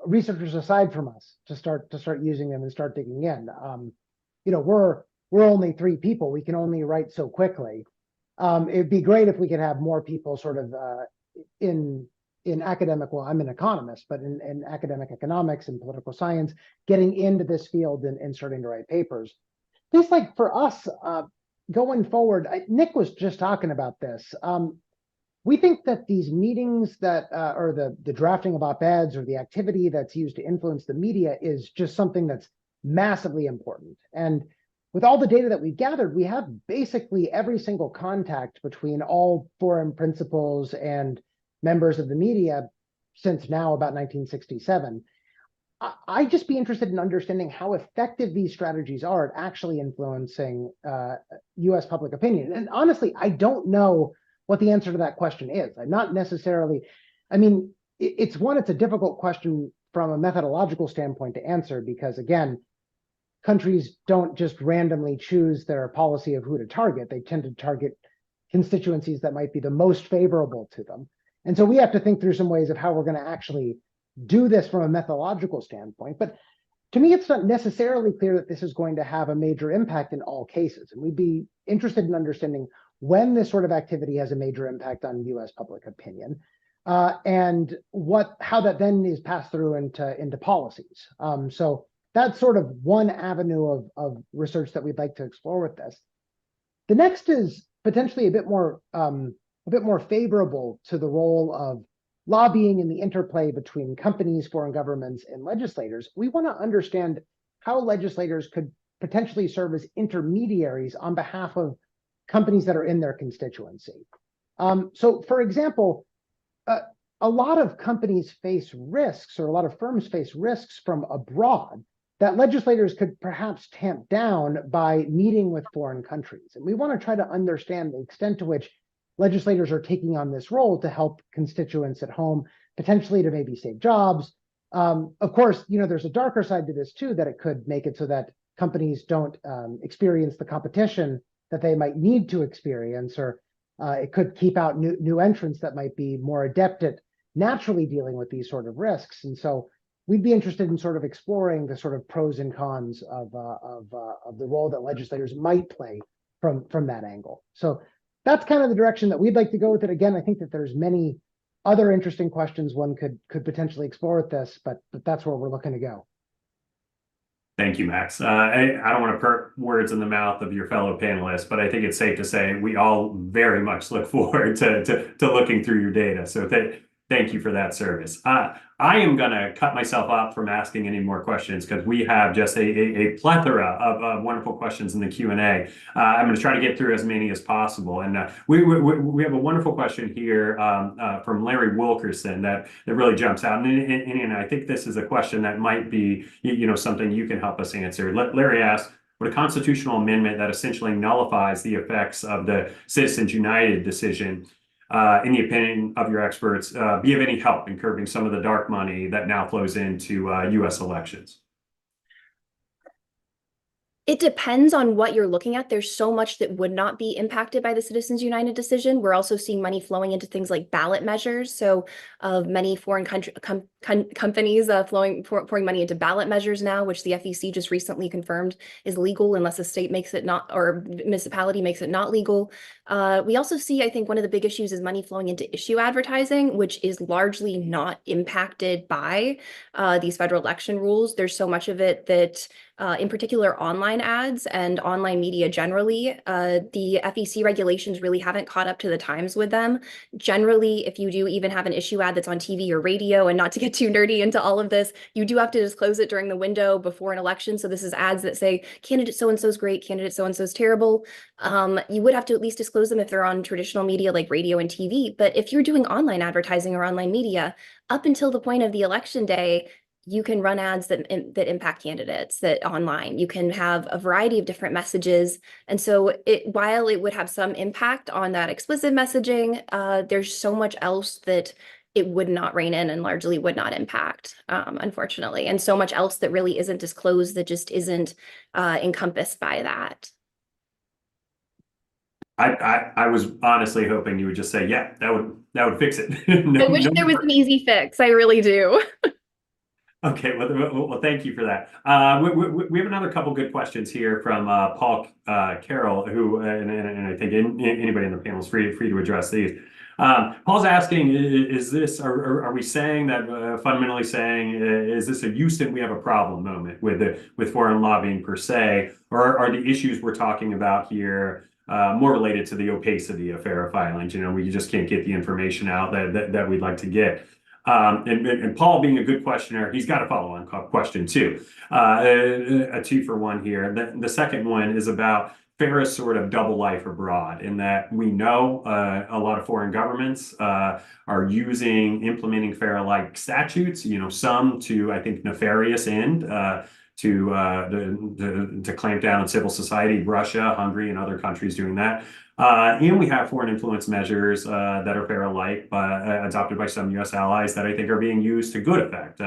researchers aside from us to start using them and start digging in. We're only 3 people. We can only write so quickly. It'd be great if we could have more people sort of in academic, well, I'm an economist, but in academic economics and political science, getting into this field and starting to write papers. This, like for us, going forward, Nick was just talking about this. We think that these meetings that, or the drafting of op-eds or the activity that's used to influence the media is just something that's massively important. And with all the data that we've gathered, we have basically every single contact between all foreign principals and members of the media since now about 1967. I'd just be interested in understanding how effective these strategies are at actually influencing US public opinion. And honestly, I don't know what the answer to that question is. I'm not necessarily, I mean, it's a difficult question from a methodological standpoint to answer because, again, countries don't just randomly choose their policy of who to target. They tend to target constituencies that might be the most favorable to them. And so we have to think through some ways of how we're going to actually do this from a methodological standpoint. But to me, it's not necessarily clear that this is going to have a major impact in all cases. And we'd be interested in understanding when this sort of activity has a major impact on US public opinion and how that then is passed through into policies. So that's sort of one avenue of research that we'd like to explore with this. The next is potentially a bit more favorable to the role of lobbying and the interplay between companies, foreign governments, and legislators. We want to understand how legislators could potentially serve as intermediaries on behalf of companies that are in their constituency. So, for example, a lot of companies face risks, or a lot of firms face risks from abroad that legislators could perhaps tamp down by meeting with foreign countries. And we want to try to understand the extent to which legislators are taking on this role to help constituents at home, potentially to maybe save jobs. Of course, there's a darker side to this too, that it could make it so that companies don't experience the competition that they might need to experience, or it could keep out new entrants that might be more adept at naturally dealing with these sort of risks. And so we'd be interested in sort of exploring the sort of pros and cons of the role that legislators might play from that angle. So that's kind of the direction that we'd like to go with it. Again, I think that there's many other interesting questions one could potentially explore with this, but that's where we're looking to go. Thank you, Max. I don't want to put words in the mouth of your fellow panelists, but I think it's safe to say we all very much look forward to looking through your data. So thank you for that service. I am going to cut myself off from asking any more questions because we have just a plethora of wonderful questions in the Q&A. I'm going to try to get through as many as possible. And we have a wonderful question here from Larry Wilkerson that really jumps out. And I think this is a question that might be something you can help us answer. Larry asks, would a constitutional amendment that essentially nullifies the effects of the Citizens United decision, in the opinion of your experts, be of any help in curbing some of the dark money that now flows into U.S. elections? It depends on what you're looking at. There's so much that would not be impacted by the Citizens United decision. We're also seeing money flowing into things like ballot measures. So many foreign companies pouring money into ballot measures now, which the FEC just recently confirmed is legal unless a state makes it not, or municipality makes it not legal. We also see, I think one of the big issues is money flowing into issue advertising, which is largely not impacted by these federal election rules. There's so much of it that in particular online ads and online media generally, the FEC regulations really haven't caught up to the times with them. Generally, if you do even have an issue ad that's on TV or radio, and not to get too nerdy into all of this, you do have to disclose it during the window before an election. So this is ads that say candidate so-and-so is great, candidate so-and-so is terrible. You would have to at least disclose them if they're on traditional media like radio and TV. But if you're doing online advertising or online media, up until the point of the election day, you can run ads that impact candidates that online. You can have a variety of different messages. And so while it would have some impact on that explicit messaging, there's so much else that it would not rein in and largely would not impact, unfortunately. And so much else that really isn't disclosed that just isn't encompassed by that. I was honestly hoping you would just say, yeah, that would fix it. I wish there was an easy fix. I really do. Okay, well, thank you for that. We have another couple good questions here from Paul Carroll, who, and I think anybody in the panel is free to address these. Paul's asking, are we saying that, fundamentally saying, is this a Houston we have a problem moment with foreign lobbying per se, or are the issues we're talking about here more related to the opacity of FARA filings? We just can't get the information out that we'd like to get. And Paul, being a good questioner, he's got a follow-on question too. A 2-for-1 here. The second one is about FARA's sort of double life abroad, in that we know a lot of foreign governments are implementing FARA-like statutes, some to, I think, nefarious end, to clamp down on civil society, Russia, Hungary, and other countries doing that. And we have foreign influence measures that are FARA-like, adopted by some U.S. allies that I think are being used to good effect.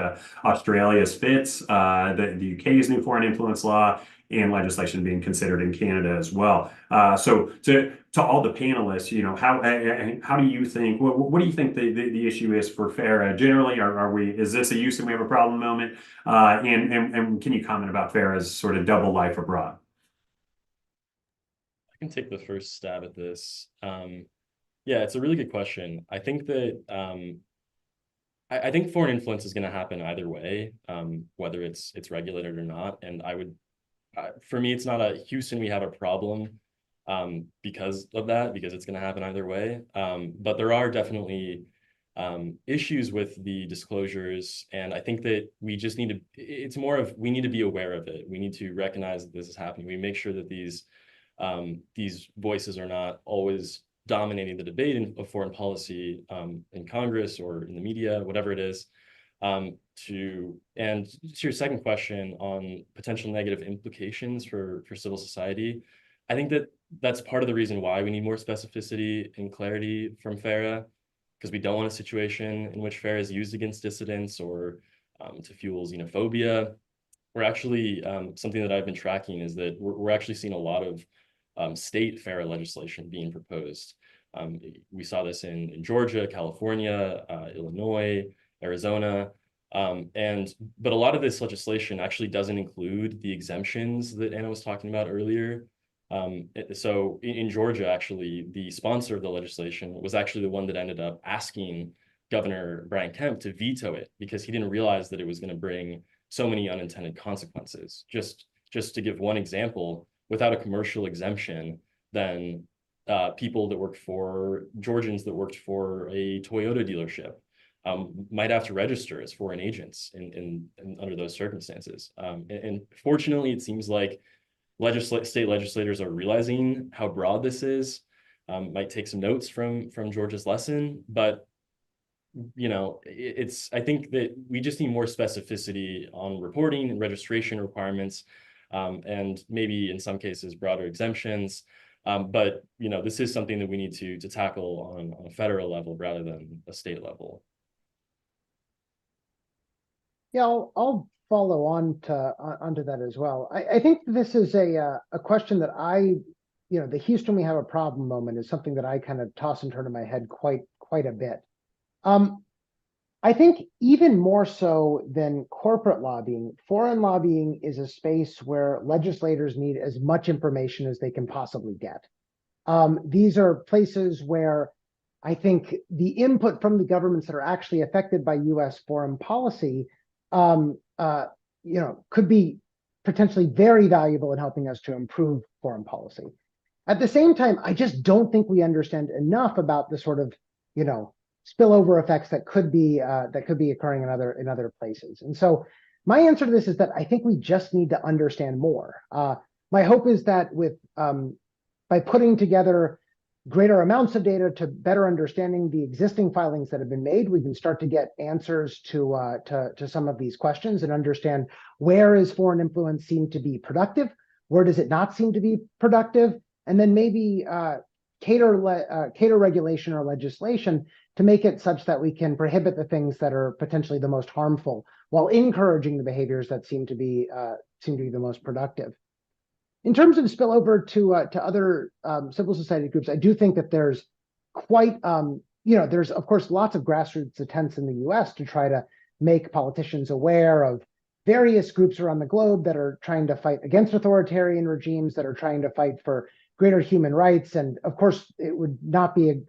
Australia's FITS, the UK's new foreign influence law, and legislation being considered in Canada as well. So to all the panelists, how do you think? What do you think the issue is for FARA generally? Is this a Houston we have a problem moment? And can you comment about FARA's sort of double life abroad? I can take the first stab at this. Yeah, it's a really good question. I think that I think foreign influence is going to happen either way, whether it's regulated or not. And for me, it's not a Houston we have a problem because of that, because it's going to happen either way. But there are definitely issues with the disclosures, and I think that we just need to. It's more of we need to be aware of it. We need to recognize that this is happening. We make sure that these voices are not always dominating the debate of foreign policy in Congress or in the media, whatever it is. And to your second question on potential negative implications for civil society, I think that that's part of the reason why we need more specificity and clarity from FARA, because we don't want a situation in which FARA is used against dissidents or to fuel xenophobia. we're actually, something that I've been tracking is that we're actually seeing a lot of state FARA legislation being proposed. We saw this in Georgia, California, Illinois, Arizona. But a lot of this legislation actually doesn't include the exemptions that Anna was talking about earlier. So in Georgia, actually, the sponsor of the legislation was actually the one that ended up asking Governor Brian Kemp to veto it because he didn't realize that it was going to bring so many unintended consequences. Just to give one example, without a commercial exemption, then people that worked for Georgians that worked for a Toyota dealership might have to register as foreign agents in under those circumstances. And fortunately, it seems like state legislators are realizing how broad this is. Might take some notes from Georgia's lesson, but I think that we just need more specificity on reporting and registration requirements, and maybe in some cases broader exemptions. But this is something that we need to tackle on a federal level rather than a state level. Yeah, I'll follow on to onto that as well. I think this is a question that the Houston we have a problem moment is something that I kind of toss and turn in my head quite a bit. I think even more so than corporate lobbying, foreign lobbying is a space where legislators need as much information as they can possibly get. These are places where I think the input from the governments that are actually affected by U.S. foreign policy, could be potentially very valuable in helping us to improve foreign policy. At the same time, I just don't think we understand enough about the sort of, spillover effects that could be occurring in other places. And so my answer to this is that I think we just need to understand more. My hope is that by putting together greater amounts of data to better understanding the existing filings that have been made, we can start to get answers to some of these questions and understand where is foreign influence seem to be productive, where does it not seem to be productive, and then maybe cater regulation or legislation to make it such that we can prohibit the things that are potentially the most harmful while encouraging the behaviors that seem to be the most productive. In terms of spillover to other civil society groups, I do think that there's there's of course lots of grassroots attempts in the US to try to make politicians aware of various groups around the globe that are trying to fight against authoritarian regimes, that are trying to fight for greater human rights. And of course, it would not be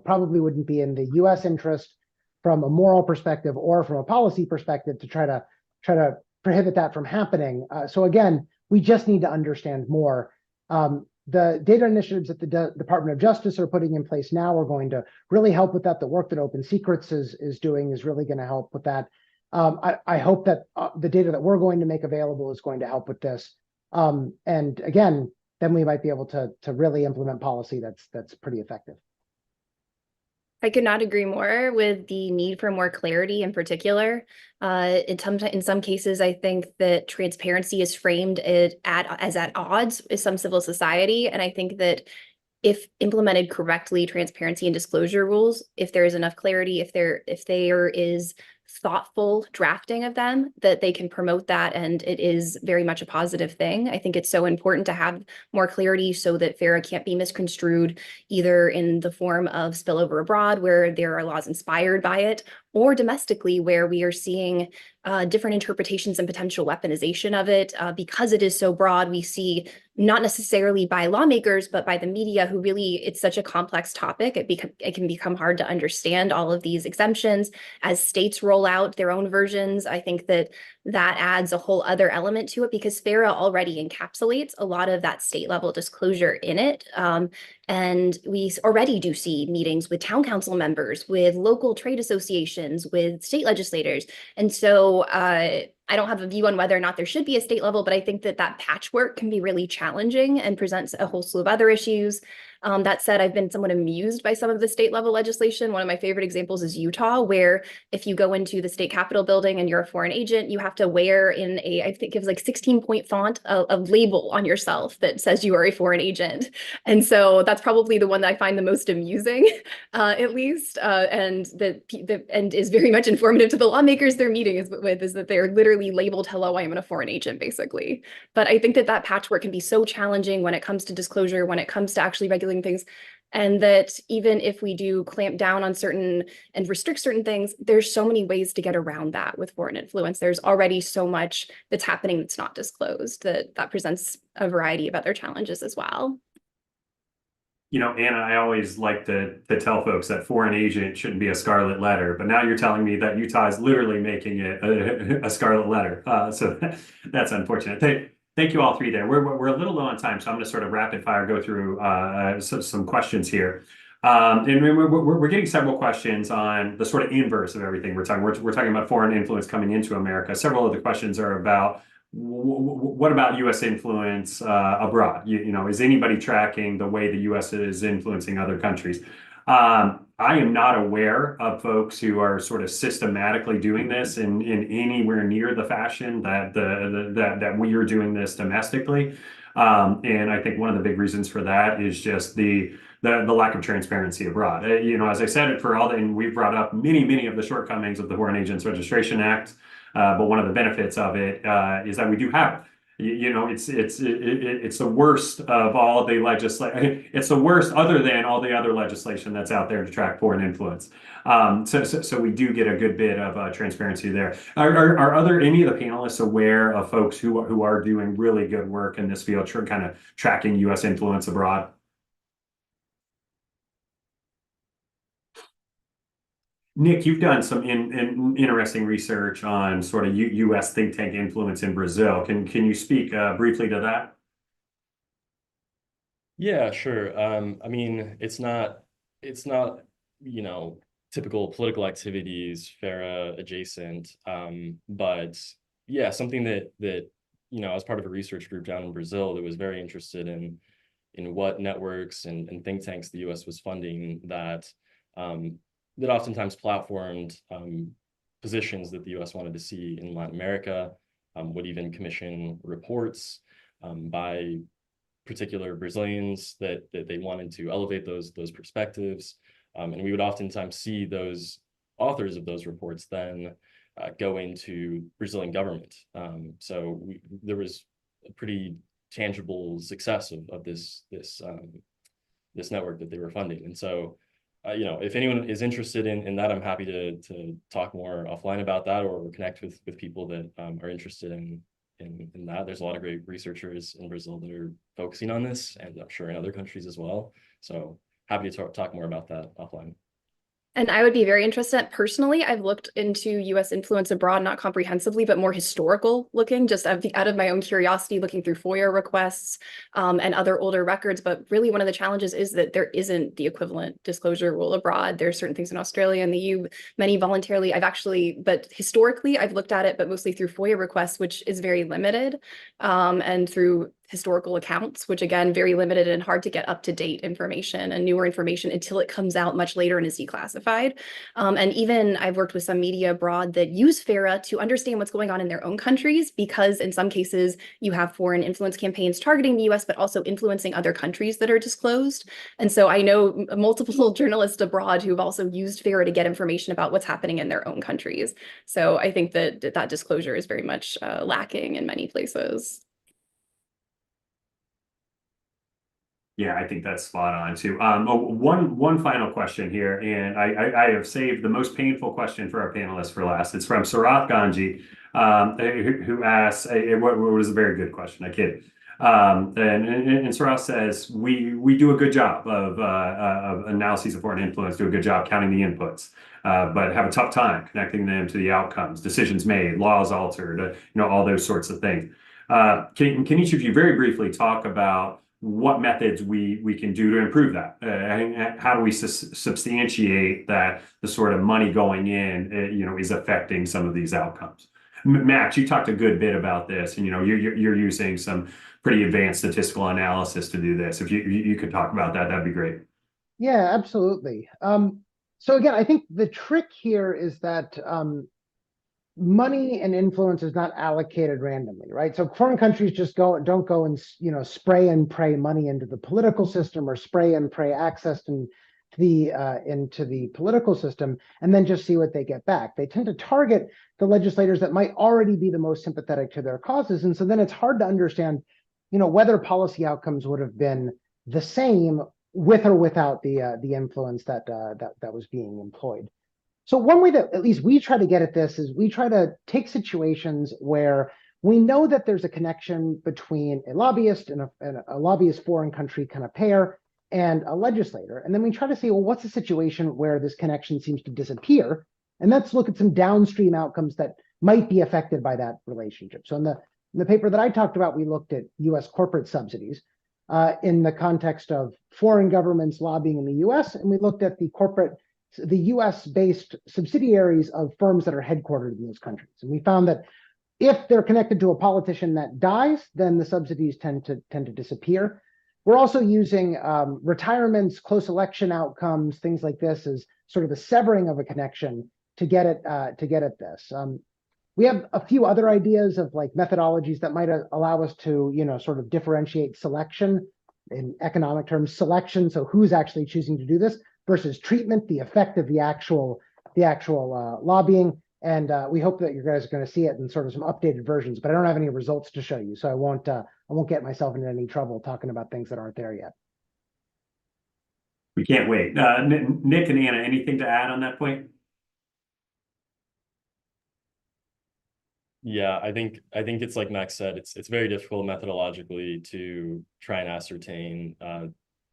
probably wouldn't be in the US interest from a moral perspective or from a policy perspective to try to prohibit that from happening. So again, we just need to understand more. The data initiatives that the Department of Justice are putting in place now are going to really help with that. The work that OpenSecrets is doing is really going to help with that. I hope that the data that we're going to make available is going to help with this. And again, then we might be able to really implement policy that's pretty effective. I could not agree more with the need for more clarity in particular. In some cases, I think that transparency is framed as at odds with some civil society. And I think that if implemented correctly, transparency and disclosure rules, if there is enough clarity, if there is thoughtful drafting of them, that they can promote that, and it is very much a positive thing. I think it's so important to have more clarity so that FARA can't be misconstrued either in the form of spillover abroad, where there are laws inspired by it, or domestically, where we are seeing different interpretations and potential weaponization of it. Because it is so broad, we see not necessarily by lawmakers, but by the media, who really, it's such a complex topic. It can become hard to understand all of these exemptions as states roll out their own versions. I think that adds a whole other element to it, because FARA already encapsulates a lot of that state level disclosure in it. And we already do see meetings with town council members, with local trade associations, with state legislators. And so I don't have a view on whether or not there should be a state level, but I think that patchwork can be really challenging and presents a whole slew of other issues. That said, I've been somewhat amused by some of the state level legislation. One of my favorite examples is Utah, where if you go into the state capitol building and you're a foreign agent, you have to wear in I think it was like 16-point font, a label on yourself that says you are a foreign agent. And so that's probably the one that I find the most amusing, at least, and is very much informative to the lawmakers they're meeting with, is that they're literally regularly labeled, hello, I am a foreign agent, basically. But I think that that patchwork can be so challenging when it comes to disclosure, when it comes to actually regulating things. And that even if we do clamp down on certain and restrict certain things, there's so many ways to get around that with foreign influence. There's already so much that's happening that's not disclosed that presents a variety of other challenges as well. You know, Anna, I always like to tell folks that foreign agent shouldn't be a scarlet letter, but now you're telling me that Utah is literally making it a scarlet letter. So that's unfortunate. Thank you all three there. We're a little low on time, so I'm going to sort of rapid fire go through some questions here. And we're getting several questions on the sort of inverse of everything we're talking. We're talking about foreign influence coming into America. Several of the questions are about what about U.S. influence abroad? You know, is anybody tracking the way the U.S. is influencing other countries? I am not aware of folks who are sort of systematically doing this in anywhere near the fashion that we are doing this domestically. And I think one of the big reasons for that is just the lack of transparency abroad. You know, as I said, and we've brought up many of the shortcomings of the Foreign Agents Registration Act. But one of the benefits of it is that we do have, you know, it's the worst of all the legislation. It's the worst other than all the other legislation that's out there to track foreign influence. So we do get a good bit of transparency there. Are any of the panelists aware of folks who are doing really good work in this field, kind of tracking U.S. influence abroad? Nick, you've done some interesting research on sort of U.S. think tank influence in Brazil. Can you speak briefly to that? Yeah, sure. I mean, it's not, you know, typical political activities, FARA adjacent. But yeah, something that, you know, as part of a research group down in Brazil that was very interested in what networks and think tanks the US was funding that oftentimes platformed positions that the US wanted to see in Latin America, would even commission reports by particular Brazilians that they wanted to elevate those perspectives. And we would oftentimes see those authors of those reports then go into Brazilian government. So there was a pretty tangible success of this network that they were funding. And so, you know, if anyone is interested in that, I'm happy to talk more offline about that or connect with people that are interested in that. There's a lot of great researchers in Brazil that are focusing on this, and I'm sure in other countries as well. So happy to talk more about that offline. And I would be very interested. Personally, I've looked into U.S. influence abroad, not comprehensively, but more historical looking, just out of my own curiosity, looking through FOIA requests and other older records. But really, one of the challenges is that there isn't the equivalent disclosure rule abroad. There are certain things in Australia and the EU, many voluntarily. But historically, I've looked at it, but mostly through FOIA requests, which is very limited, and through historical accounts, which again, very limited and hard to get up-to-date information and newer information until it comes out much later and is declassified. And even I've worked with some media abroad that use FARA to understand what's going on in their own countries, because in some cases you have foreign influence campaigns targeting the US, but also influencing other countries that are disclosed. And so I know multiple journalists abroad who've also used FARA to get information about what's happening in their own countries. So I think that disclosure is very much lacking in many places. Yeah, I think that's spot on too. One final question here, and I have saved the most painful question for our panelists for last. It's from Sarath Ganji, who asks, what was a very good question, I kid. And Sarath says, we do a good job of analyses of foreign influence, do a good job counting the inputs, but have a tough time connecting them to the outcomes, decisions made, laws altered, you know, all those sorts of things. Can each of you very briefly talk about what methods we can do to improve that? How do we substantiate that the sort of money going in, you know, is affecting some of these outcomes? Max, you talked a good bit about this, and you know you're using some pretty advanced statistical analysis to do this. If you could talk about that, that'd be great. Yeah, absolutely. So again, I think the trick here is that money and influence is not allocated randomly, right? So foreign countries just don't go and, you know, spray and pray money into the political system or spray and pray access into the political system and then just see what they get back. They tend to target the legislators that might already be the most sympathetic to their causes, and so then it's hard to understand, whether policy outcomes would have been the same with or without the influence that was being employed. So one way that at least we try to get at this is we try to take situations where we know that there's a connection between a lobbyist and a lobbyist foreign country kind of pair and a legislator. And then we try to say, well, what's a situation where this connection seems to disappear? And let's look at some downstream outcomes that might be affected by that relationship. So in the paper that I talked about, we looked at US corporate subsidies in the context of foreign governments lobbying in the US, and we looked at the US-based subsidiaries of firms that are headquartered in those countries. And we found that if they're connected to a politician that dies, then the subsidies tend to disappear. We're also using retirements, close election outcomes, things like this as sort of the severing of a connection to get at this. We have a few other ideas of like methodologies that might allow us to, sort of differentiate selection in economic terms, selection. So who's actually choosing to do this versus treatment, the effect of the actual lobbying. And we hope that you guys are going to see it in sort of some updated versions, but I don't have any results to show you. So I won't get myself into any trouble talking about things that aren't there yet. We can't wait. Nick and Anna, anything to add on that point? Yeah, I think it's like Max said, it's very difficult methodologically to try and ascertain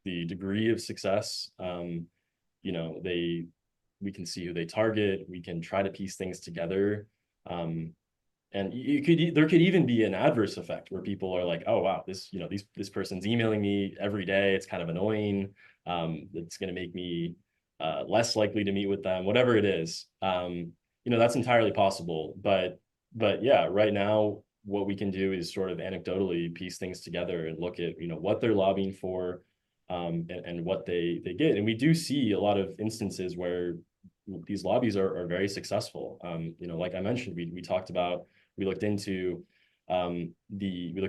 the degree of success. We can see who they target, we can try to piece things together. And there could even be an adverse effect where people are like, oh wow, this person's emailing me every day, it's kind of annoying. It's going to make me less likely to meet with them, whatever it is. That's entirely possible. But yeah, right now, what we can do is sort of anecdotally piece things together and look at, what they're lobbying for, and what they get. And we do see a lot of instances where these lobbies are very successful. Like I mentioned, we looked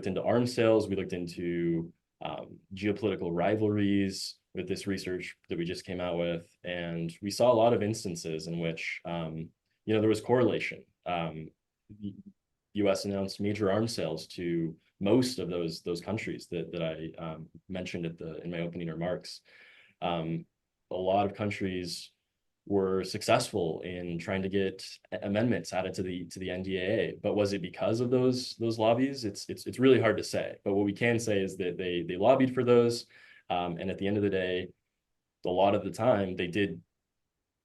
into arms sales, we looked into geopolitical rivalries with this research that we just came out with, and we saw a lot of instances in which there was correlation. The US announced major arms sales to most of those countries that I mentioned in my opening remarks. A lot of countries were successful in trying to get amendments added to the NDAA, but was it because of those lobbies? It's really hard to say. But what we can say is that they lobbied for those, and at the end of the day, a lot of the time they did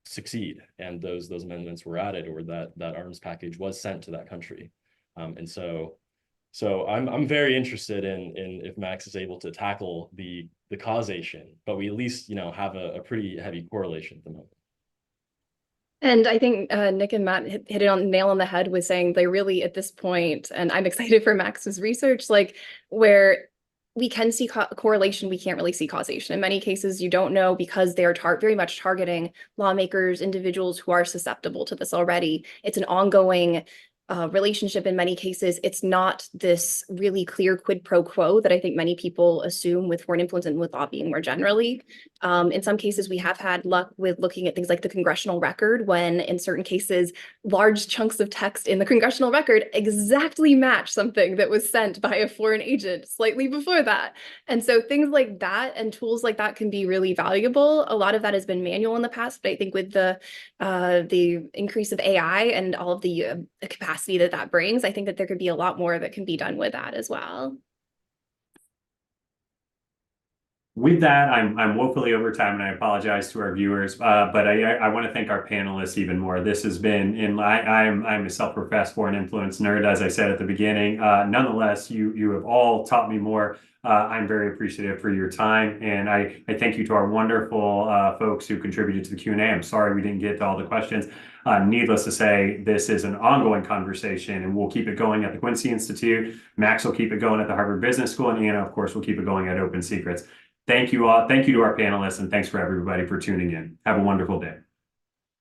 succeed, and those amendments were added, or that arms package was sent to that country. And so I'm very interested in if Max is able to tackle the causation, but we at least have a pretty heavy correlation at the moment. And I think Nick and Matt hit it on the nail on the head with saying they really at this point, and I'm excited for Max's research, like where we can see correlation, we can't really see causation. In many cases, you don't know because they're very much targeting lawmakers, individuals who are susceptible to this already. It's an ongoing relationship in many cases. It's not this really clear quid pro quo that I think many people assume with foreign influence and with lobbying more generally. In some cases, we have had luck with looking at things like the congressional record, when in certain cases, large chunks of text in the congressional record exactly match something that was sent by a foreign agent slightly before that. And so things like that and tools like that can be really valuable. A lot of that has been manual in the past, but I think with the increase of AI and all of the capacity that brings, I think that there could be a lot more that can be done with that as well. With that, I'm woefully over time, and I apologize to our viewers, but I want to thank our panelists even more. This has been, I'm a self-professed foreign influence nerd, as I said at the beginning. Nonetheless, you have all taught me more. I'm very appreciative for your time, and I thank you to our wonderful folks who contributed to the Q&A. I'm sorry we didn't get to all the questions. Needless to say, this is an ongoing conversation, and we'll keep it going at the Quincy Institute. Max will keep it going at the Harvard Business School, and Anna, of course, will keep it going at OpenSecrets. Thank you all. Thank you to our panelists, and thanks for everybody for tuning in. Have a wonderful day.